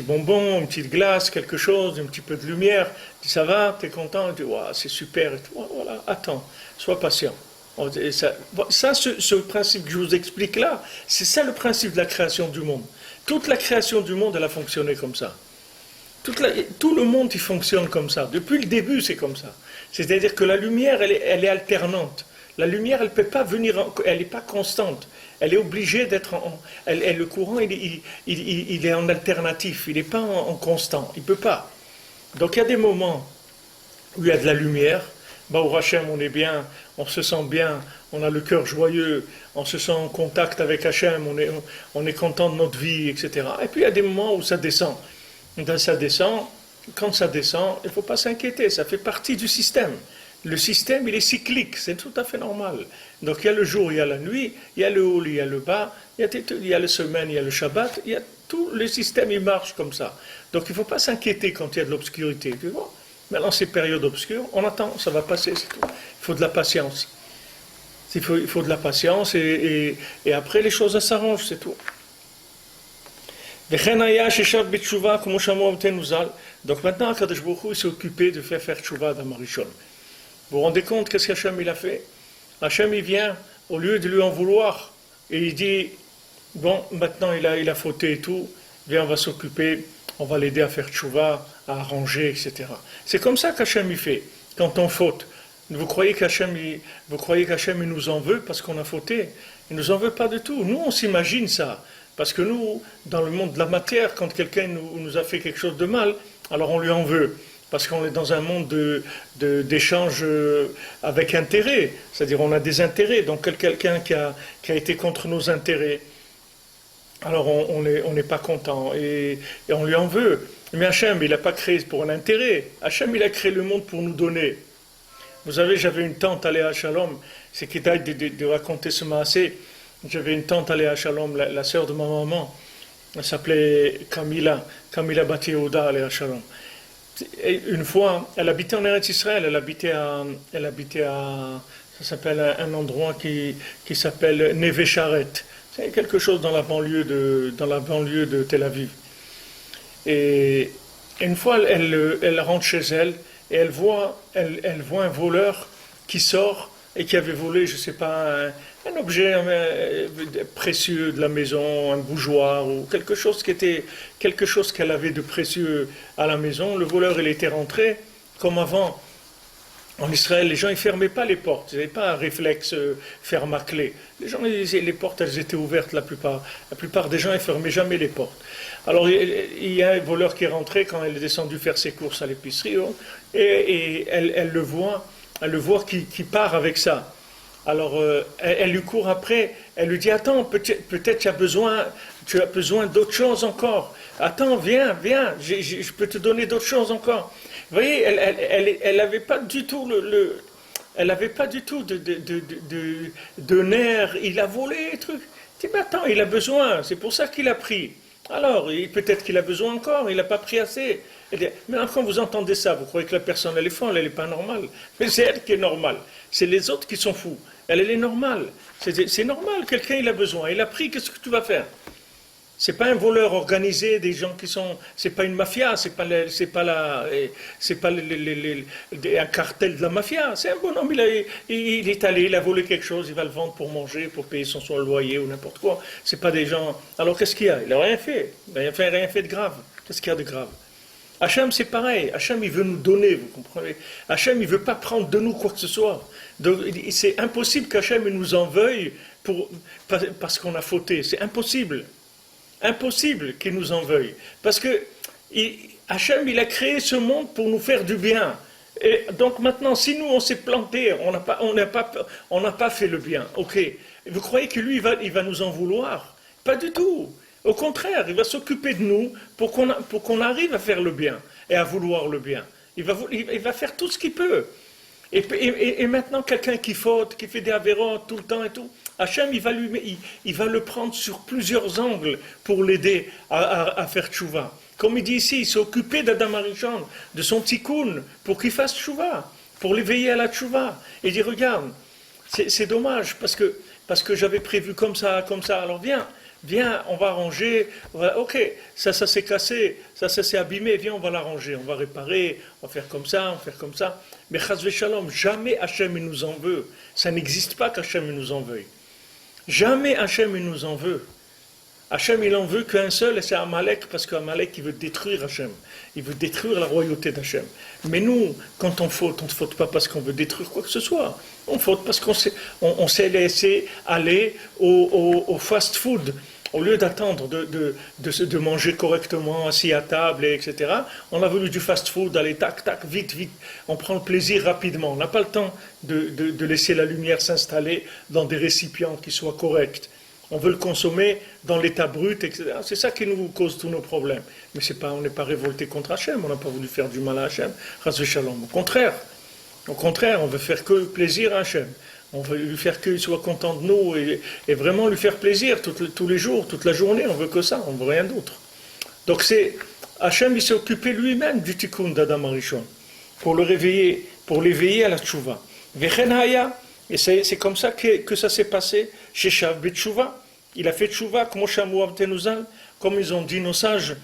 bonbon, une petite glace, quelque chose, un petit peu de lumière. On dit ça va, t'es content? On dit ouais, c'est super. Et tout. Voilà, attends, sois patient. Et ce principe que je vous explique là, c'est ça le principe de la création du monde. Toute la création du monde, elle a fonctionné comme ça. Tout le monde, il fonctionne comme ça. Depuis le début, c'est comme ça. C'est-à-dire que la lumière, elle est alternante. La lumière, elle ne peut pas venir, elle n'est pas constante. Elle est obligée d'être le courant, il est en alternatif, il n'est pas en constant. Il ne peut pas. Donc il y a des moments où il y a de la lumière. Au Hachem, on est bien, on se sent bien, on a le cœur joyeux, on se sent en contact avec Hachem, on est content de notre vie, etc. Et puis il y a des moments où ça descend. Quand ça descend, il ne faut pas s'inquiéter, ça fait partie du système. Le système, il est cyclique, c'est tout à fait normal. Donc il y a le jour, il y a la nuit, il y a le haut, il y a le bas, il y a la semaine, il y a le Shabbat, tout le système, il marche comme ça. Donc il ne faut pas s'inquiéter quand il y a de l'obscurité. Tu vois? Maintenant, ces périodes obscures, on attend, ça va passer, c'est tout. Il faut de la patience. Il faut de la patience et après les choses s'arrangent, c'est tout. Donc maintenant, Akadosh Baruch Hu s'est occupé de faire tchouva dans Marishon. Vous vous rendez compte qu'est-ce qu'Hachem il a fait? Hachem il vient, au lieu de lui en vouloir, et il dit, bon, maintenant il a fauté et tout, viens, on va s'occuper, on va l'aider à faire tchouva, à arranger, etc. C'est comme ça qu'Hachem il fait, quand on faute. Vous croyez qu'Hachem il nous en veut parce qu'on a fauté? Il ne nous en veut pas du tout. Nous, on s'imagine ça. Parce que nous, dans le monde de la matière, quand quelqu'un nous a fait quelque chose de mal, alors on lui en veut. Parce qu'on est dans un monde d'échange avec intérêt. C'est-à-dire on a des intérêts. Donc quelqu'un qui a été contre nos intérêts, alors on n'est pas content et on lui en veut. Mais Hachem, il n'a pas créé pour un intérêt. Hachem, il a créé le monde pour nous donner. Vous savez, j'avais une tante à Léa Shalom, c'est qui date de raconter ce maasé. J'avais une tante à Léa Shalom, la sœur de ma maman. Elle s'appelait Camila Bat Yehuda à Léa Shalom. Et une fois, elle habitait en Eretz Israël, elle habitait à ça s'appelle un endroit qui s'appelle Neve Sharet. C'est quelque chose dans la banlieue de Tel Aviv. Et une fois, elle rentre chez elle et elle voit un voleur qui sort et qui avait volé, je ne sais pas, un objet précieux de la maison, un bougeoir ou quelque chose qu'elle avait de précieux à la maison. Le voleur, il était rentré, comme avant. En Israël, les gens ne fermaient pas les portes, ils n'avaient pas un réflexe ferme à clé. Les portes, elles étaient ouvertes la plupart. La plupart des gens ne fermaient jamais les portes. Alors, il y a un voleur qui est rentré quand elle est descendue faire ses courses à l'épicerie, et elle le voit qui part avec ça. Alors, elle lui court après, elle lui dit, attends, peut-être tu as besoin d'autre chose encore. Attends, viens, je peux te donner d'autres choses encore. Vous voyez, elle n'avait pas du tout elle n'avait pas du tout de nerfs. Il a volé les trucs. Tu dis, mais attends, il a besoin, c'est pour ça qu'il a pris. Alors, peut-être qu'il a besoin encore, il n'a pas pris assez. Mais quand vous entendez ça, vous croyez que la personne, elle est folle, elle n'est pas normale. Mais c'est elle qui est normale. C'est les autres qui sont fous. Elle est normale. C'est normal, quelqu'un, il a besoin. Il a pris, qu'est-ce que tu vas faire? C'est pas un voleur organisé, des gens qui sont... C'est pas une mafia, c'est pas un cartel de la mafia. C'est un bonhomme, il est allé, il a volé quelque chose, il va le vendre pour manger, pour payer son loyer ou n'importe quoi. C'est pas des gens... Alors qu'est-ce qu'il y a? Il n'a rien fait. Il n'a rien fait de grave. Qu'est-ce qu'il y a de grave? Hachem, c'est pareil. Hachem, il veut nous donner, vous comprenez? Hachem, il ne veut pas prendre de nous quoi que ce soit. Donc, c'est impossible qu'Hachem nous en veuille parce qu'on a fauté. C'est impossible. Impossible qu'il nous en veuille. Parce que Hachem, il a créé ce monde pour nous faire du bien. Et donc maintenant, si nous, on s'est planté, on n'a pas fait le bien, ok. Vous croyez que lui, il va nous en vouloir? Pas du tout. Au contraire, il va s'occuper de nous pour qu'on arrive à faire le bien et à vouloir le bien. Il va faire tout ce qu'il peut. Et maintenant, quelqu'un qui faute, qui fait des avérotes tout le temps et tout, Hachem, il va le prendre sur plusieurs angles pour l'aider à faire tchouva. Comme il dit ici, il s'est occupé d'Adam Arishon, de son tikkun, pour qu'il fasse tchouva, pour l'éveiller à la tchouva. Et il dit, regarde, c'est dommage, parce que j'avais prévu comme ça, alors viens, on va arranger, ok, ça s'est cassé, ça s'est abîmé, viens, on va l'arranger, on va réparer, on va faire comme ça, Mais chas v'shalom, jamais Hachem il nous en veut. Ça n'existe pas qu'Hachem il nous en veuille. Jamais Hachem il nous en veut. Hachem il en veut qu'un seul, et c'est Amalek, parce qu'Amalek il veut détruire Hachem. Il veut détruire la royauté d'Hachem. Mais nous, quand on ne faute pas parce qu'on veut détruire quoi que ce soit. On faute parce qu'on s'est laissé aller au fast-food. Au lieu d'attendre de manger correctement, assis à table, etc., on a voulu du fast-food, aller tac, tac, vite. On prend le plaisir rapidement. On n'a pas le temps de laisser la lumière s'installer dans des récipients qui soient corrects. On veut le consommer dans l'état brut, etc. C'est ça qui nous cause tous nos problèmes. Mais on n'est pas révolté contre Hachem, on n'a pas voulu faire du mal à Hachem. Chas v'shalom. Au contraire, on veut faire que plaisir à Hachem. On veut lui faire qu'il soit content de nous et vraiment lui faire plaisir tous les jours, toute la journée. On veut que ça, on veut rien d'autre. Donc Hachem, il s'est occupé lui-même du tikkun d'Adam Arishon pour le réveiller, pour l'éveiller à la tchouva. Vechen haya, et c'est comme ça que ça s'est passé chez Shav Betchouva. Il a fait tchouva, comme ils ont dit nos sages.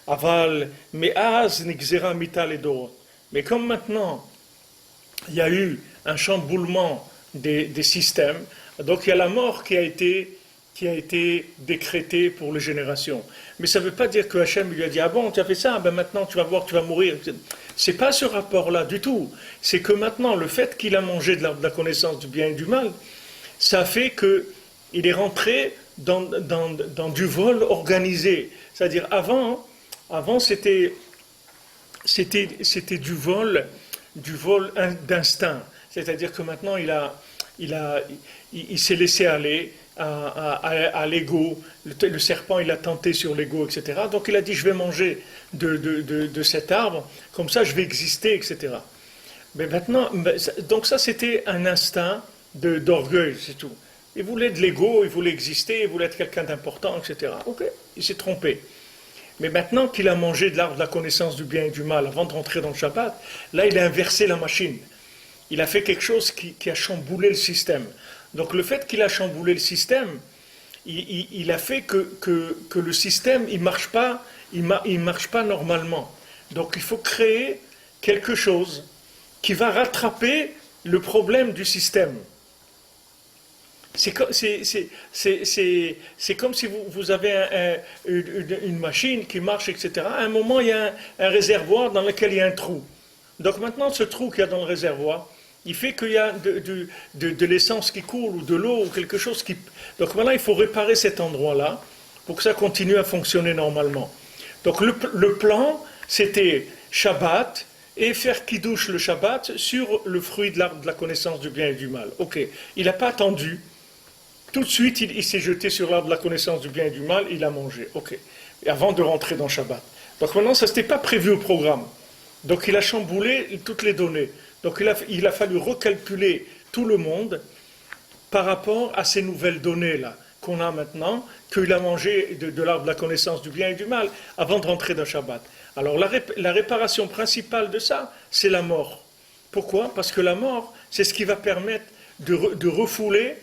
Aval, me'az nigzera mital et dorot. Mais comme maintenant, il y a eu un chamboulement des systèmes, donc il y a la mort qui a été décrétée pour les générations. Mais ça ne veut pas dire que Hachem lui a dit, ah bon, tu as fait ça, ben maintenant tu vas voir, tu vas mourir. C'est pas ce rapport-là du tout. C'est que maintenant, le fait qu'il a mangé de la connaissance du bien et du mal, ça fait qu'il est rentré dans du vol organisé. C'est-à-dire avant c'était du vol d'instinct. C'est-à-dire que maintenant il s'est laissé aller à l'ego. Le serpent, il a tenté sur l'ego, etc. Donc il a dit, je vais manger de cet arbre, comme ça je vais exister, etc. Mais maintenant, donc ça c'était un instinct d'orgueil, c'est tout. Il voulait de l'ego, il voulait exister, il voulait être quelqu'un d'important, etc. Ok, il s'est trompé. Mais maintenant qu'il a mangé de l'arbre de la connaissance du bien et du mal, avant de rentrer dans le Shabbat, là il a inversé la machine. Il a fait quelque chose qui a chamboulé le système. Donc le fait qu'il a chamboulé le système, il a fait que le système, il marche pas normalement. Donc il faut créer quelque chose qui va rattraper le problème du système. C'est comme si vous avez une machine qui marche, etc. À un moment, il y a un réservoir dans lequel il y a un trou. Donc maintenant, ce trou qu'il y a dans le réservoir, il fait qu'il y a de l'essence qui coule ou de l'eau ou quelque chose qui... Donc maintenant, il faut réparer cet endroit-là pour que ça continue à fonctionner normalement. Donc le plan, c'était Shabbat et faire Kiddush le Shabbat sur le fruit de l'arbre de la connaissance du bien et du mal. Ok, il n'a pas attendu. Tout de suite, il s'est jeté sur l'arbre de la connaissance du bien et du mal, il a mangé. Ok, et avant de rentrer dans Shabbat. Donc maintenant, ça n'était pas prévu au programme. Donc il a chamboulé toutes les données. Donc il a fallu recalculer tout le monde par rapport à ces nouvelles données-là qu'on a maintenant, qu'il a mangé de l'arbre de la connaissance du bien et du mal avant de rentrer dans Shabbat. Alors la réparation principale de ça, c'est la mort. Pourquoi ? Parce que la mort, c'est ce qui va permettre de refouler,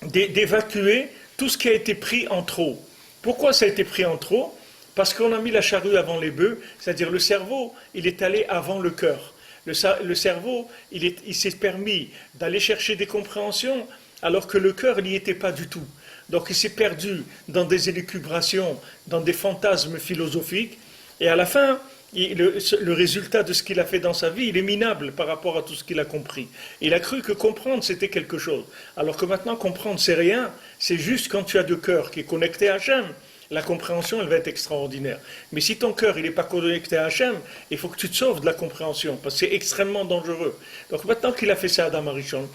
d'évacuer tout ce qui a été pris en trop. Pourquoi ça a été pris en trop ? Parce qu'on a mis la charrue avant les bœufs, c'est-à-dire le cerveau, il est allé avant le cœur. Le cerveau, il s'est permis d'aller chercher des compréhensions, alors que le cœur n'y était pas du tout. Donc il s'est perdu dans des élucubrations, dans des fantasmes philosophiques, et à la fin, le résultat de ce qu'il a fait dans sa vie, il est minable par rapport à tout ce qu'il a compris. Il a cru que comprendre, c'était quelque chose. Alors que maintenant, comprendre, c'est rien. C'est juste quand tu as deux cœurs qui est connecté à Hachem, la compréhension, elle va être extraordinaire. Mais si ton cœur, il n'est pas connecté à Hachem, il faut que tu te sauves de la compréhension, parce que c'est extrêmement dangereux. Donc maintenant qu'il a fait ça à Adam Arishon,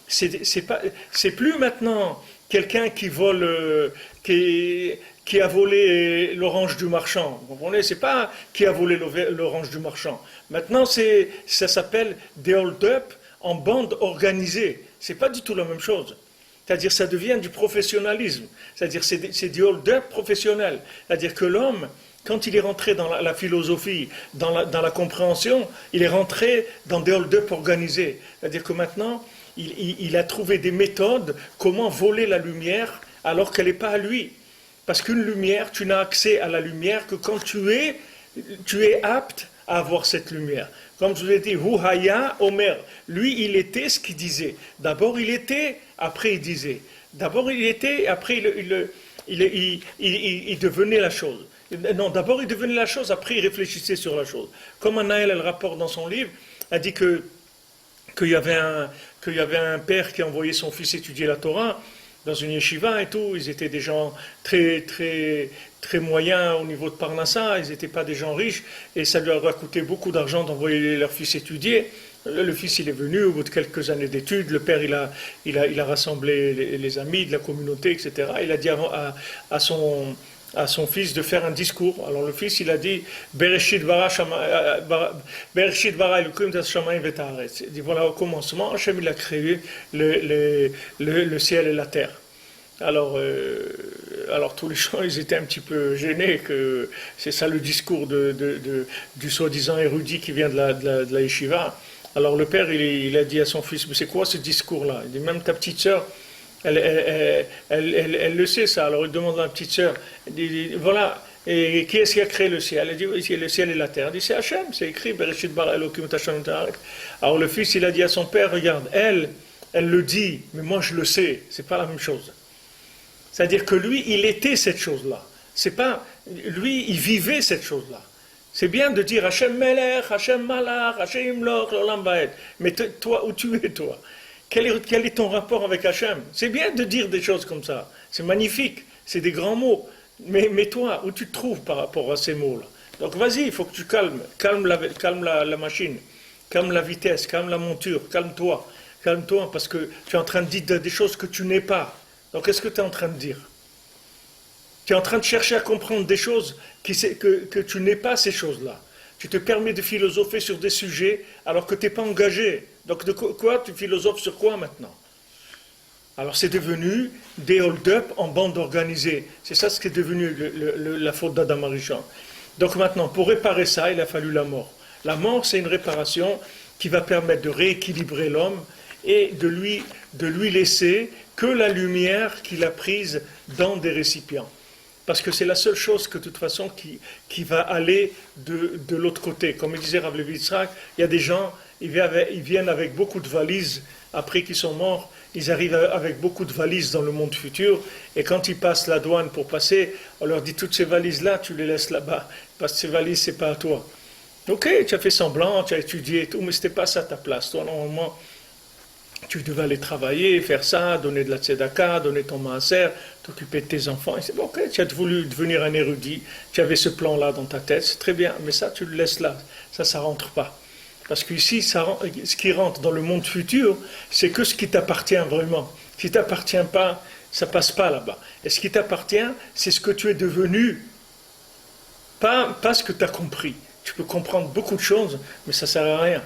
c'est plus maintenant quelqu'un qui vole, qui a volé l'orange du marchand. Vous comprenez ? C'est pas qui a volé l'orange du marchand. Maintenant, ça s'appelle des hold-up en bande organisée. C'est pas du tout la même chose. C'est-à-dire ça devient du professionnalisme. C'est-à-dire c'est du hold-up professionnel. C'est-à-dire que l'homme, quand il est rentré dans la philosophie, dans la compréhension, il est rentré dans des hold-up organisés. C'est-à-dire que maintenant, il a trouvé des méthodes comment voler la lumière alors qu'elle n'est pas à lui. Parce qu'une lumière, tu n'as accès à la lumière que quand tu es apte à avoir cette lumière. Comme je vous ai dit, Huhaya Omer, lui il était ce qu'il disait. D'abord il était, après il disait. D'abord il était, après il devenait la chose. Non, d'abord il devenait la chose, après il réfléchissait sur la chose. Comme Anaël, elle rapporte dans son livre, elle dit qu'il y avait un père qui envoyait son fils étudier la Torah dans une yeshiva et tout. Ils étaient des gens très, très, très moyens au niveau de Parnassa, ils n'étaient pas des gens riches, et ça leur a coûté beaucoup d'argent d'envoyer leur fils étudier. Le fils, il est venu au bout de quelques années d'études, le père, il a rassemblé les amis de la communauté, etc. Il a dit à son fils de faire un discours. Alors le fils, il a dit Bereshit bara Elokim tas shamayim vet haaretz. Il dit voilà, au commencement, Hachem il a créé le ciel et la terre. Alors tous les gens, ils étaient un petit peu gênés que c'est ça le discours du soi-disant érudit qui vient de la yeshiva. Alors le père, il a dit à son fils, mais c'est quoi ce discours-là? Il dit, même ta petite sœur, elle le sait ça. Alors il demande à la petite sœur, il dit, voilà, et qui est-ce qui a créé le ciel? Elle dit, oui, c'est le ciel et la terre. Il dit, c'est Hachem, c'est écrit, Bereshit bara Elokim et Hashem ta'aret. Alors le fils, il a dit à son père, regarde, elle le dit, mais moi je le sais, c'est pas la même chose. C'est-à-dire que lui, il était cette chose-là. C'est pas, lui, il vivait cette chose-là. C'est bien de dire Hachem Melech, Hachem Malach, Hachem Imloch, l'Olam Vaed. Mais toi, où tu es, toi? Quel est ton rapport avec Hachem? C'est bien de dire des choses comme ça. C'est magnifique. C'est des grands mots. Mais toi, où tu te trouves par rapport à ces mots-là? Donc vas-y, il faut que tu calmes. Calme la machine. Calme la vitesse. Calme la monture. Calme-toi. Calme-toi parce que tu es en train de dire des choses que tu n'es pas. Donc qu'est-ce que tu es en train de dire? Tu es en train de chercher à comprendre des choses que tu n'es pas ces choses-là. Tu te permets de philosopher sur des sujets alors que tu n'es pas engagé. Donc de quoi tu philosophes sur quoi maintenant? Alors c'est devenu des hold-up en bande organisée. C'est ça ce qui est devenu la faute d'Adam Arishon. Donc maintenant, pour réparer ça, il a fallu la mort. La mort, c'est une réparation qui va permettre de rééquilibrer l'homme et de lui laisser que la lumière qu'il a prise dans des récipients. Parce que c'est la seule chose que de toute façon qui va aller de l'autre côté. Comme il disait Rav Levi Yitzhak, il y a des gens, ils viennent avec beaucoup de valises, après qu'ils sont morts, ils arrivent avec beaucoup de valises dans le monde futur, et quand ils passent la douane pour passer, on leur dit toutes ces valises-là, tu les laisses là-bas, parce que ces valises, c'est pas à toi. Ok, tu as fait semblant, tu as étudié et tout, mais c'était pas ça ta place. Toi, normalement, tu devais aller travailler, faire ça, donner de la tzedaka, donner ton maaser, t'occuper de tes enfants. Et c'est bon, ok, tu as voulu devenir un érudit, tu avais ce plan-là dans ta tête, c'est très bien, mais ça, tu le laisses là. Ça rentre pas. Parce qu'ici, ce qui rentre dans le monde futur, c'est que ce qui t'appartient vraiment. Ce qui ne t'appartient pas, ça ne passe pas là-bas. Et ce qui t'appartient, c'est ce que tu es devenu, pas ce que tu as compris. Tu peux comprendre beaucoup de choses, mais ça ne sert à rien.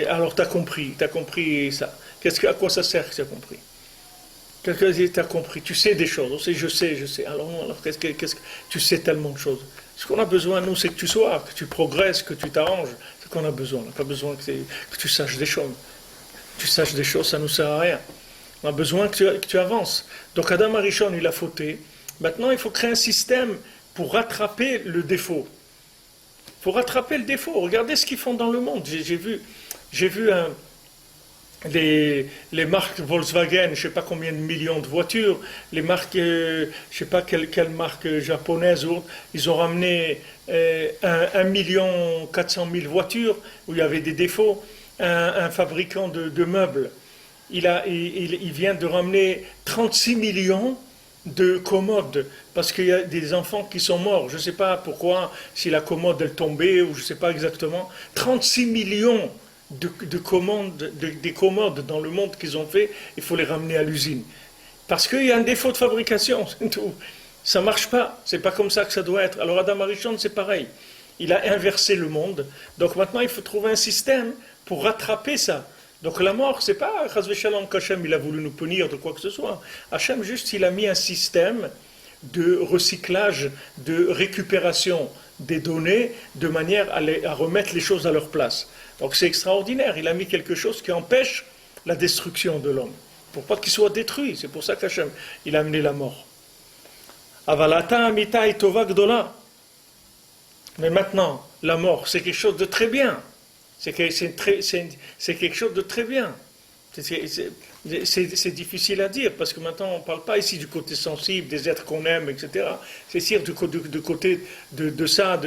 Alors tu as compris ça. À quoi ça sert que tu as compris? Quelqu'un dit, tu as compris, tu sais des choses. Je sais. Alors qu'est-ce que tu sais tellement de choses? Ce qu'on a besoin, nous, c'est que tu sois, que tu progresses, que tu t'arranges. C'est ce qu'on a besoin. On n'a pas besoin que tu saches des choses. Que tu saches des choses, ça ne nous sert à rien. On a besoin que tu avances. Donc Adam Arishon, il a fauté. Maintenant, il faut créer un système pour rattraper le défaut. Il faut rattraper le défaut. Regardez ce qu'ils font dans le monde. J'ai vu les marques Volkswagen, je ne sais pas combien de millions de voitures, les marques, je ne sais pas quelle marque japonaise ou autre, ils ont ramené 1,4 million voitures où il y avait des défauts. Un fabricant de meubles, il vient de ramener 36 millions de commodes, parce qu'il y a des enfants qui sont morts. Je ne sais pas pourquoi, si la commode elle tombait, ou je ne sais pas exactement. 36 millions des commodes dans le monde qu'ils ont fait, il faut les ramener à l'usine. Parce qu'il y a un défaut de fabrication, c'est tout. Ça ne marche pas, c'est pas comme ça que ça doit être. Alors Adam Arishon, c'est pareil. Il a inversé le monde. Donc maintenant, il faut trouver un système pour rattraper ça. Donc la mort, c'est pas Chas v'Shalom qu'Hachem il a voulu nous punir de quoi que ce soit. Hachem juste il a mis un système de recyclage, de récupération des données de manière à remettre les choses à leur place. Donc c'est extraordinaire, il a mis quelque chose qui empêche la destruction de l'homme, pour pas qu'il soit détruit. C'est pour ça qu'Hachem il a amené la mort. Avalata amita itova gdola. Mais maintenant, la mort, c'est quelque chose de très bien. C'est quelque chose de très bien. C'est difficile à dire, parce que maintenant, on ne parle pas ici du côté sensible, des êtres qu'on aime, etc. C'est sûr, du côté de ça,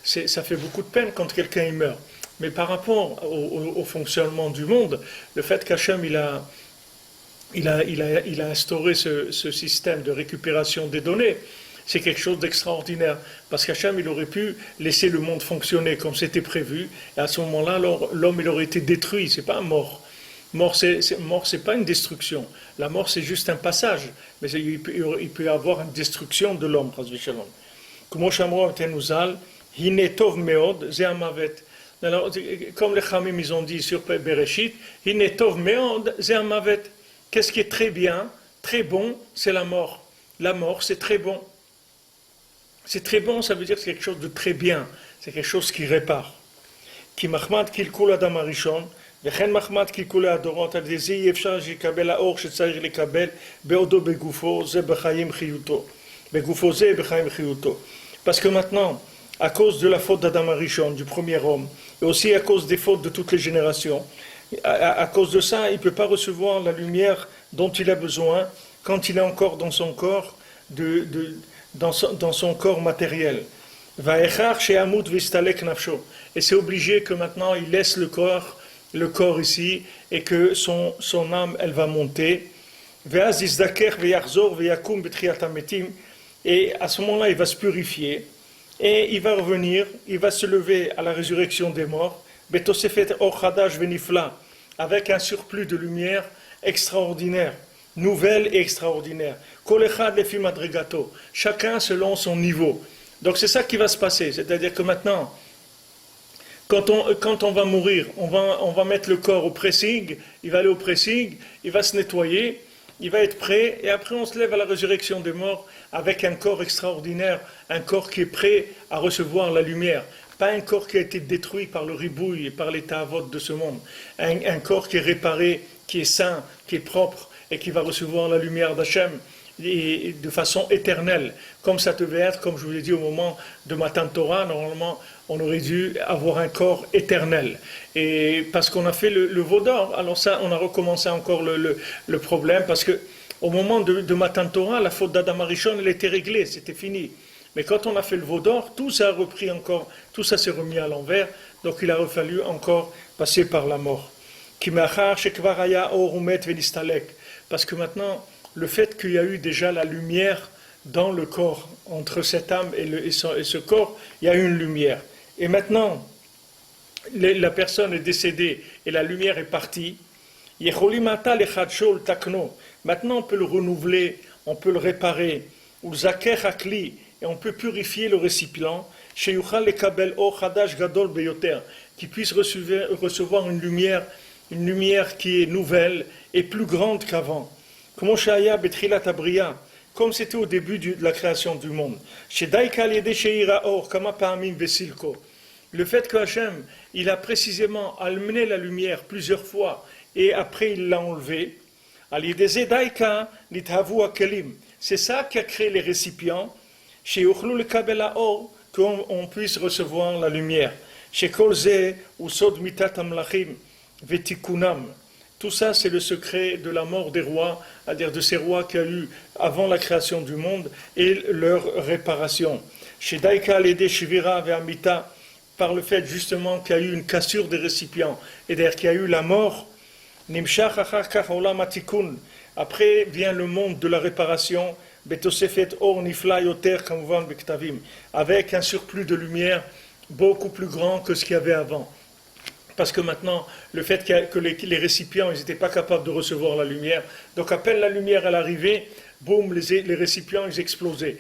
ça fait beaucoup de peine quand quelqu'un meurt. Mais par rapport au fonctionnement du monde, le fait qu'Hachem, il a instauré ce système de récupération des données, c'est quelque chose d'extraordinaire. Parce qu'Hachem, il aurait pu laisser le monde fonctionner comme c'était prévu, et à ce moment-là, l'homme, il aurait été détruit, c'est pas mort. Mort, c'est pas une destruction. La mort, c'est juste un passage. Mais il peut y avoir une destruction de l'homme, Comme les Chamim, ils ont dit sur Bereshit, Hinetov meod, ze amavet. Qu'est-ce qui est très bien, très bon, c'est la mort. La mort, c'est très bon. C'est très bon, ça veut dire que c'est quelque chose de très bien. C'est quelque chose qui répare. Ki machmad kilkul adam harishon, וכן מחמד קלקולי הדורות, על ידי זה אי אפשר שיקבל האור שצריך לקבל בעודו בגופו, זה בחיים חיותו. בגופו זה בחיים חיותו. Parce que maintenant, à cause de la faute d'Adam Arishon, du premier homme, et aussi à cause des fautes de toutes les générations, à cause de ça, il ne peut pas recevoir la lumière dont il a besoin quand il est encore dans son corps, dans son corps matériel. Et c'est obligé que maintenant il laisse le corps ici, et que son âme, elle va monter. Et à ce moment-là, il va se purifier, et il va revenir, il va se lever à la résurrection des morts, avec un surplus de lumière extraordinaire, nouvelle et extraordinaire. Chacun selon son niveau. Donc c'est ça qui va se passer, c'est-à-dire que maintenant, quand on va mourir, on va mettre le corps au pressing, il va aller au pressing, il va se nettoyer, il va être prêt, et après on se lève à la résurrection des morts avec un corps extraordinaire, un corps qui est prêt à recevoir la lumière. Pas un corps qui a été détruit par le ribouille et par les ta'avot de ce monde. Un corps qui est réparé, qui est sain, qui est propre, et qui va recevoir la lumière d'Hachem et de façon éternelle, comme ça devait être, comme je vous l'ai dit au moment de Matan Torah. Normalement on aurait dû avoir un corps éternel, et parce qu'on a fait le veau d'or, alors ça on a recommencé encore le problème, parce que au moment de Matan Torah, la faute d'Adam Arishon, elle était réglée, c'était fini. Mais quand on a fait le veau d'or, tout ça a repris encore, tout ça s'est remis à l'envers, donc il a fallu encore passer par la mort. Parce que maintenant, le fait qu'il y a eu déjà la lumière dans le corps, entre cette âme et ce corps, il y a eu une lumière. Et maintenant, la personne est décédée et la lumière est partie. Maintenant, on peut le renouveler, on peut le réparer, et on peut purifier le récipient, qui puisse recevoir une lumière qui est nouvelle et plus grande qu'avant. Comme c'était au début de la création du monde. Le fait que Hachem, il a précisément amené la lumière plusieurs fois et après il l'a enlevé, c'est ça qui a créé les récipients, qu'on puisse recevoir la lumière. Tout ça, c'est le secret de la mort des rois, c'est-à-dire de ces rois qu'il y a eu avant la création du monde et leur réparation. Par le fait justement qu'il y a eu une cassure des récipients, et d'ailleurs qu'il y a eu la mort. Après vient le monde de la réparation, avec un surplus de lumière beaucoup plus grand que ce qu'il y avait avant. Parce que maintenant, le fait que les récipients n'étaient pas capables de recevoir la lumière, donc à peine la lumière elle arrivait, boum, les récipients ils explosaient.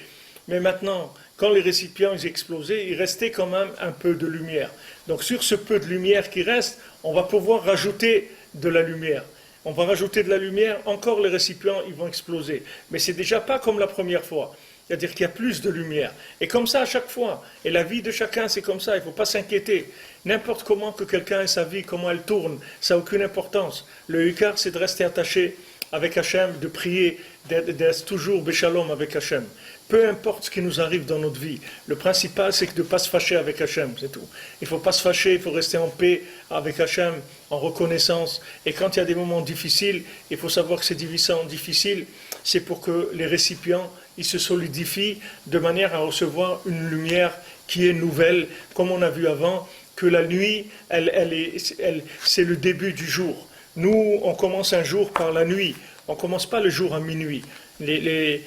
Mais maintenant, quand les récipients ils explosaient, il restait quand même un peu de lumière. Donc sur ce peu de lumière qui reste, on va pouvoir rajouter de la lumière. On va rajouter de la lumière, encore les récipients ils vont exploser. Mais c'est déjà pas comme la première fois. C'est-à-dire qu'il y a plus de lumière. Et comme ça à chaque fois. Et la vie de chacun c'est comme ça, il ne faut pas s'inquiéter. N'importe comment que quelqu'un ait sa vie, comment elle tourne, ça n'a aucune importance. Le hikar c'est de rester attaché avec Hachem, de prier, d'être toujours béchalom avec Hachem. Peu importe ce qui nous arrive dans notre vie, le principal c'est de ne pas se fâcher avec Hachem, c'est tout. Il ne faut pas se fâcher, il faut rester en paix avec Hachem, en reconnaissance. Et quand il y a des moments difficiles, il faut savoir que ces moments difficiles, c'est pour que les récipients ils se solidifient de manière à recevoir une lumière qui est nouvelle, comme on a vu avant, que la nuit, c'est le début du jour. Nous, on commence un jour par la nuit, on ne commence pas le jour à minuit. Les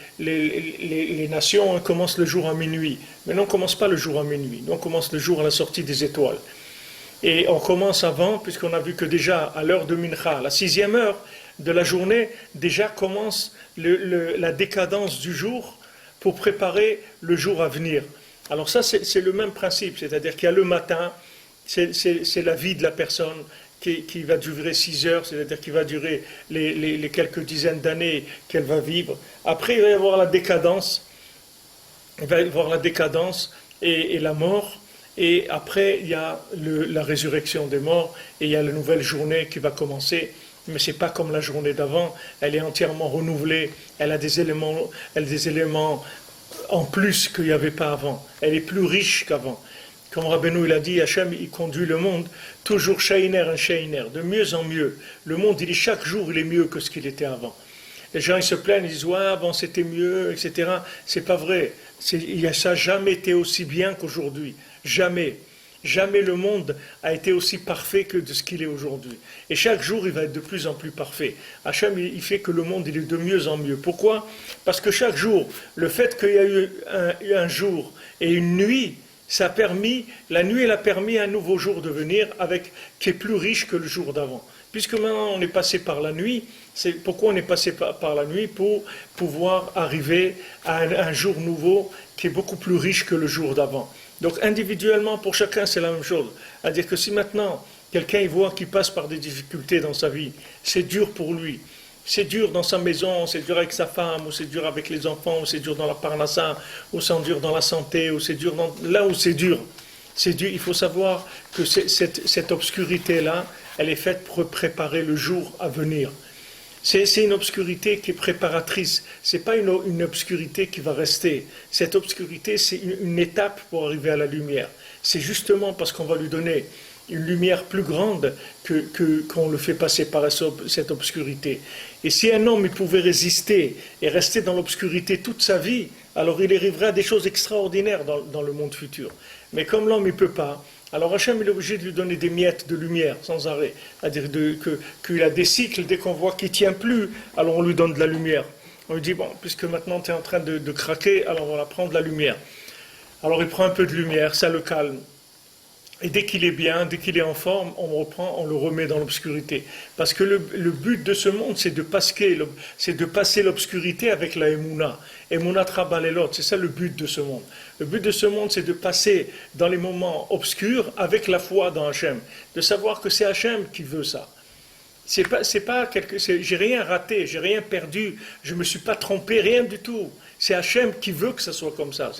nations commencent le jour à minuit, mais nous on ne commence pas le jour à minuit, nous on commence le jour à la sortie des étoiles. Et on commence avant, puisqu'on a vu que déjà à l'heure de Mincha, la 6e heure de la journée, déjà commence la décadence du jour pour préparer le jour à venir. Alors ça c'est le même principe, c'est-à-dire qu'il y a le matin, c'est la vie de la personne, qui va durer 6 heures, c'est-à-dire qui va durer les quelques dizaines d'années qu'elle va vivre. Après, il va y avoir la décadence, et la mort, et après, il y a la résurrection des morts, et il y a la nouvelle journée qui va commencer, mais ce n'est pas comme la journée d'avant, elle est entièrement renouvelée, elle a des éléments en plus qu'il n'y avait pas avant, elle est plus riche qu'avant. Comme Rabbeinu il a dit, Hachem il conduit le monde toujours shainer en shainer, de mieux en mieux. Le monde chaque jour il est mieux que ce qu'il était avant. Les gens ils se plaignent, ils disent ouais avant c'était mieux, etc. C'est pas vrai. Ça n'a jamais été aussi bien qu'aujourd'hui. Jamais. Jamais le monde a été aussi parfait que de ce qu'il est aujourd'hui. Et chaque jour il va être de plus en plus parfait. Hachem il fait que le monde il est de mieux en mieux. Pourquoi? Parce que chaque jour, le fait qu'il y a eu un jour et une nuit, la nuit elle a permis à un nouveau jour de venir qui est plus riche que le jour d'avant. Puisque maintenant on est passé par la nuit, c'est pourquoi on est passé par la nuit pour pouvoir arriver à un jour nouveau qui est beaucoup plus riche que le jour d'avant. Donc individuellement pour chacun c'est la même chose. C'est-à-dire que si maintenant quelqu'un il voit qu'il passe par des difficultés dans sa vie, c'est dur pour lui. C'est dur dans sa maison, c'est dur avec sa femme, ou c'est dur avec les enfants, ou c'est dur dans la parnassa, ou c'est dur dans la santé, ou c'est dur là où c'est dur. Il faut savoir que cette obscurité-là, elle est faite pour préparer le jour à venir. C'est une obscurité qui est préparatrice. C'est pas une obscurité qui va rester. Cette obscurité, c'est une étape pour arriver à la lumière. C'est justement parce qu'on va lui donner une lumière plus grande qu'on le fait passer par cette obscurité. Et si un homme il pouvait résister et rester dans l'obscurité toute sa vie, alors il arriverait à des choses extraordinaires dans le monde futur. Mais comme l'homme il ne peut pas, alors Hachem il est obligé de lui donner des miettes de lumière sans arrêt. C'est-à-dire qu'il a des cycles, dès qu'on voit qu'il ne tient plus, alors on lui donne de la lumière. On lui dit, bon, puisque maintenant tu es en train de craquer, alors on va prendre de la lumière. Alors il prend un peu de lumière, ça le calme. Et dès qu'il est bien, dès qu'il est en forme, on le remet dans l'obscurité. Parce que le but de ce monde, c'est de passer l'obscurité avec la Emouna. Emouna Trabalelot, c'est ça le but de ce monde. Le but de ce monde, c'est de passer dans les moments obscurs avec la foi dans Hachem. De savoir que c'est Hachem qui veut ça. J'ai rien raté, j'ai rien perdu, je ne me suis pas trompé, rien du tout. C'est Hachem qui veut que ça soit comme ça.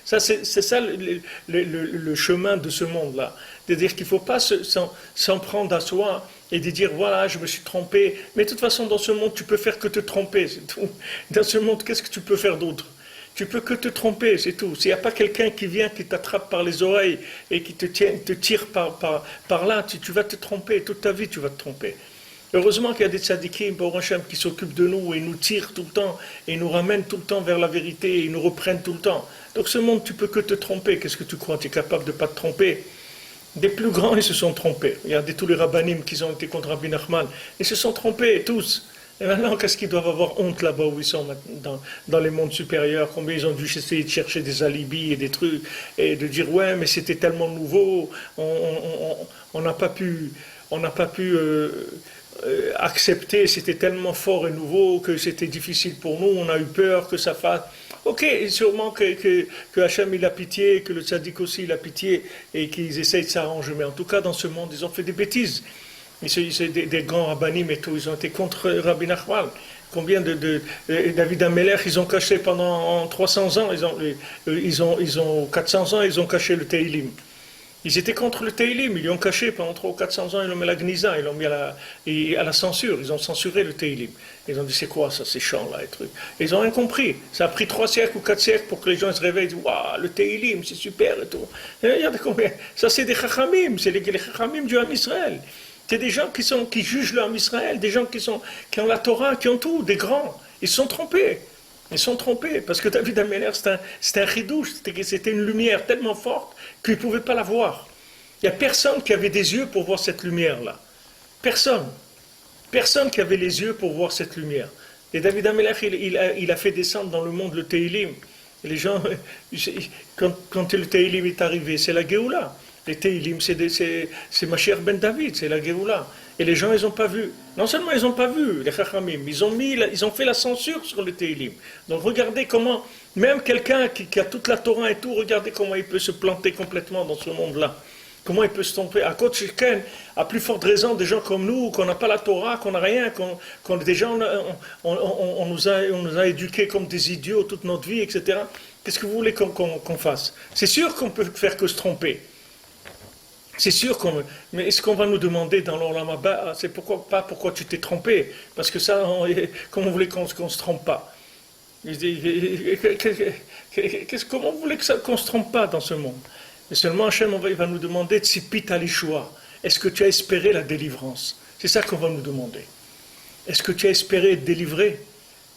C'est ça le chemin de ce monde-là. C'est-à-dire qu'il ne faut pas s'en prendre à soi et de dire voilà, je me suis trompé. Mais de toute façon, dans ce monde, tu peux faire que te tromper, c'est tout. Dans ce monde, qu'est-ce que tu peux faire d'autre? Tu peux que te tromper, c'est tout. S'il n'y a pas quelqu'un qui vient, qui t'attrape par les oreilles et qui te tire par là, tu vas te tromper. Toute ta vie, tu vas te tromper. Heureusement qu'il y a des tzadikim, Baruch Hashem, qui s'occupent de nous et nous tirent tout le temps et nous ramènent tout le temps vers la vérité et nous reprennent tout le temps. Donc ce monde, tu peux que te tromper. Qu'est-ce que tu crois? Tu es capable de ne pas te tromper? Des plus grands, ils se sont trompés. Regardez tous les rabbanim qui ont été contre Rabbi Nachman. Ils se sont trompés, tous. Et maintenant, qu'est-ce qu'ils doivent avoir honte là-bas où ils sont dans les mondes supérieurs? Combien ils ont dû essayer de chercher des alibis et des trucs et de dire ouais, mais c'était tellement nouveau, on n'a pas pu accepter, c'était tellement fort et nouveau que c'était difficile pour nous, on a eu peur que ça fasse. Ok, et sûrement que Hachem il a pitié, que le tzaddik aussi il a pitié et qu'ils essayent de s'arranger. Mais en tout cas, dans ce monde, ils ont fait des bêtises. Des grands rabbinim et tout, ils ont été contre Rabbi Nachman. Combien David Ameller, ils ont caché pendant 300 ans, ils ont 400 ans, ils ont caché le Teilim. Ils étaient contre le Teilim, ils l'ont caché pendant 300 ou 400 ans, ils l'ont mis à la Gnisa, ils l'ont mis à la censure, ils ont censuré le Teilim. Ils ont dit c'est quoi ça, ces chants-là et trucs. Et ils ont rien compris. Ça a pris 3 siècles ou 4 siècles pour que les gens se réveillent et disent waouh, le Teilim, c'est super et tout. Et regardez combien. Ça c'est des Chachamim, c'est les Chachamim du Ham Israël. C'est des gens qui jugent le Ham Israël, des gens qui ont la Torah, qui ont tout, des grands. Ils se sont trompés. Ils sont trompés, parce que David Ameller, c'était un chidouche, c'était une lumière tellement forte qu'ils ne pouvaient pas la voir. Il n'y a personne qui avait des yeux pour voir cette lumière-là. Personne. Personne qui avait les yeux pour voir cette lumière. Et David Ameller, il a fait descendre dans le monde le Teilim. Et les gens, quand le Teilim est arrivé, c'est la Géoula. Les Teilim, c'est Mashiach ben David, c'est la Géoula. Et les gens, ils n'ont pas vu. Non seulement ils n'ont pas vu, les Chachamim, ils ont fait la censure sur le Teilim. Donc regardez comment, même quelqu'un qui a toute la Torah et tout, regardez comment il peut se planter complètement dans ce monde-là. Comment il peut se tromper. À côté de chacun, à plus forte raison, des gens comme nous, qu'on n'a pas la Torah, qu'on n'a rien, déjà on nous a éduqués comme des idiots toute notre vie, etc. Qu'est-ce que vous voulez qu'on fasse? C'est sûr qu'on peut faire que se tromper. C'est sûr mais est-ce qu'on va nous demander dans l'Olam Haba, c'est pourquoi tu t'es trompé? Parce que ça, comment vous voulez qu'on ne se trompe pas? Comment vous voulez qu'on ne se trompe pas dans ce monde? Mais seulement Hachem, il va nous demander Tzipit Alishua. Est-ce que tu as espéré la délivrance? C'est ça qu'on va nous demander. Est-ce que tu as espéré être délivré?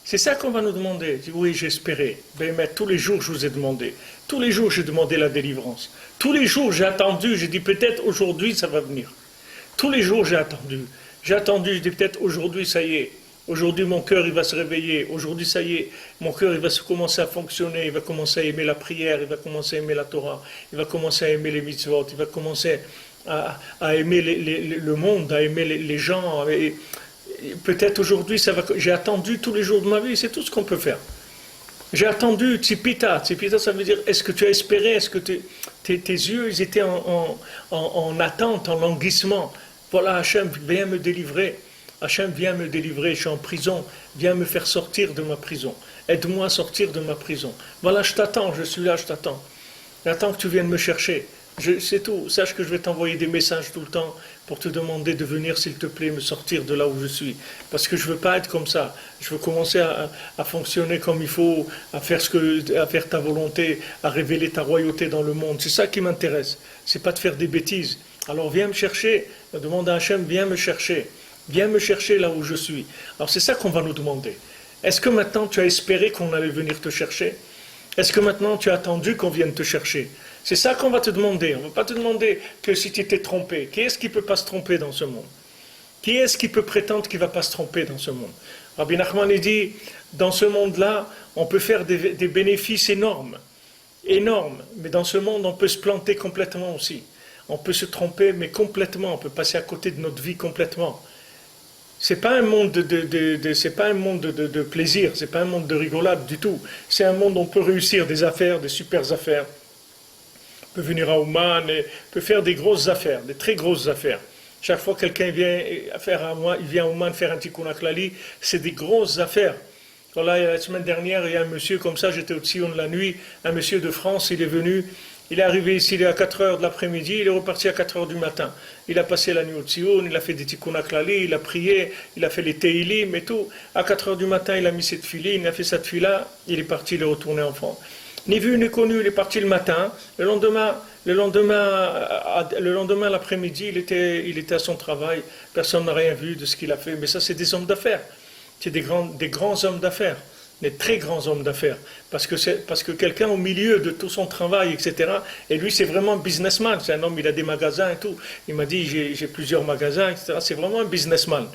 C'est ça qu'on va nous demander. Oui, j'ai espéré. Mais tous les jours, je vous ai demandé. Tous les jours, j'ai demandé la délivrance. Tous les jours, j'ai attendu. J'ai dit peut-être aujourd'hui, ça va venir. Tous les jours, j'ai attendu. J'ai dit peut-être aujourd'hui, ça y est. Aujourd'hui, mon cœur, il va se réveiller. Aujourd'hui, ça y est. Mon cœur, il va commencer à fonctionner. Il va commencer à aimer la prière. Il va commencer à aimer la Torah. Il va commencer à aimer les mitzvot. Il va commencer à aimer le monde, à aimer les gens. Et peut-être aujourd'hui, j'ai attendu tous les jours de ma vie. C'est tout ce qu'on peut faire. J'ai attendu, Tzipita. Tzipita, ça veut dire, est-ce que tu as espéré? Est-ce que tes yeux, ils étaient en attente, en languissement? Voilà, Hachem, viens me délivrer. Hachem, viens me délivrer, je suis en prison. Viens me faire sortir de ma prison. Aide-moi à sortir de ma prison. Voilà, je t'attends, je suis là, je t'attends. J'attends que tu viennes me chercher. C'est tout. Sache que je vais t'envoyer des messages tout le temps pour te demander de venir, s'il te plaît, me sortir de là où je suis. Parce que je ne veux pas être comme ça. Je veux commencer à fonctionner comme il faut, à faire ta volonté, à révéler ta royauté dans le monde. C'est ça qui m'intéresse. C'est pas de faire des bêtises. Alors viens me chercher. Demande à Hachem, viens me chercher. Viens me chercher là où je suis. Alors c'est ça qu'on va nous demander. Est-ce que maintenant tu as espéré qu'on allait venir te chercher? Est-ce que maintenant tu as attendu qu'on vienne te chercher? C'est ça qu'on va te demander. On ne va pas te demander que si tu t'es trompé. Qui est-ce qui ne peut pas se tromper dans ce monde? Qui est-ce qui peut prétendre qu'il ne va pas se tromper dans ce monde? Rabbi Nachman dit, dans ce monde-là, on peut faire des bénéfices énormes. Énormes. Mais dans ce monde, on peut se planter complètement aussi. On peut se tromper, mais complètement. On peut passer à côté de notre vie complètement. C'est pas un monde c'est pas un monde de plaisir, c'est pas un monde de rigolade du tout. C'est un monde où on peut réussir des affaires, des super affaires. On peut venir à Ouman et peut faire des grosses affaires, des très grosses affaires. Chaque fois que quelqu'un vient à Ouman faire un tikkun haklali, c'est des grosses affaires. Voilà, la semaine dernière, il y a un monsieur comme ça, j'étais au Tzion la nuit, un monsieur de France, il est venu. Il est arrivé ici, il est à 4 heures de l'après-midi, il est reparti à 4 heures du matin. Il a passé la nuit au Tzion, il a fait des tikkun haklali, il a prié, il a fait les teilim et tout. À 4 heures du matin, il a mis cette filine, il a fait cette fila, il est parti, il est retourné en France. Ni vu ni connu, il est parti le matin. Le lendemain l'après-midi, il était à son travail. Personne n'a rien vu de ce qu'il a fait. Mais ça, c'est des hommes d'affaires. C'est des grands hommes d'affaires. Des très grands hommes d'affaires. Parce que quelqu'un au milieu de tout son travail, etc. Et lui, c'est vraiment un businessman. C'est un homme, il a des magasins et tout. Il m'a dit, j'ai plusieurs magasins, etc. C'est vraiment un businessman.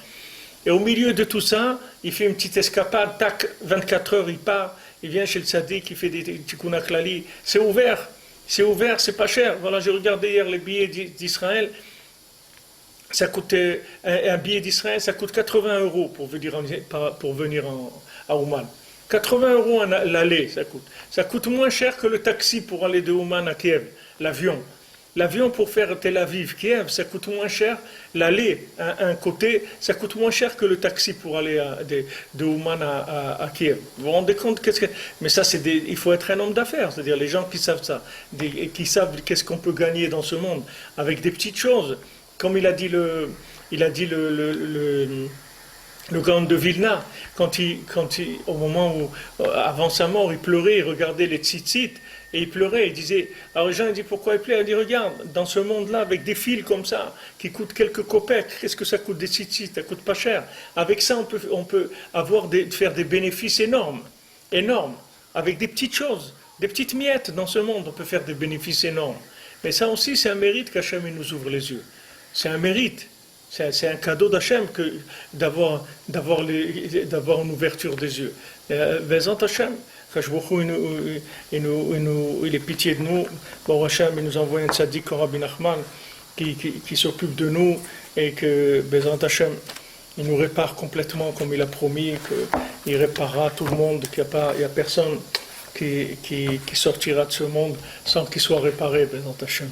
Et au milieu de tout ça, il fait une petite escapade, tac, 24 heures, il part. Il vient chez le tzaddik, il fait des tikkun haklali. C'est ouvert, c'est pas cher. Voilà, j'ai regardé hier les billets d'Israël. Ça coûte, un billet d'Israël, ça coûte 80 € pour venir à Ouman. 80 € l'aller, ça coûte. Ça coûte moins cher que le taxi pour aller de Ouman à Kiev, l'avion. L'avion pour faire Tel Aviv-Kiev, ça coûte moins cher. L'aller à un côté, ça coûte moins cher que le taxi pour aller de Ouman à Kiev. Vous vous rendez compte Mais ça, il faut être un homme d'affaires. C'est-à-dire les gens qui savent ça, qui savent qu'est-ce qu'on peut gagner dans ce monde avec des petites choses. Comme il a dit le Gaon de Vilna, au moment où, avant sa mort, il pleurait, il regardait les tzitzit, et il pleurait, il disait, alors les gens ils disent pourquoi il pleure, il dit regarde, dans ce monde-là, avec des fils comme ça, qui coûtent quelques copecs, qu'est-ce que ça coûte des tzitzit, ça coûte pas cher. Avec ça, on peut faire des bénéfices énormes, avec des petites choses, des petites miettes dans ce monde, on peut faire des bénéfices énormes. Mais ça aussi, c'est un mérite qu'Hachem nous ouvre les yeux. C'est un mérite. C'est un cadeau d'Hachem d'avoir une ouverture des yeux. Bezant Hachem, il est pitié de nous. Bon, Hachem, il nous envoie un tzaddik comme Rabbi Nachman qui s'occupe de nous et que Bezant Hachem, il nous répare complètement comme il a promis, qu'il réparera tout le monde, qu'il n'y a personne qui sortira de ce monde sans qu'il soit réparé, Bezant Hachem.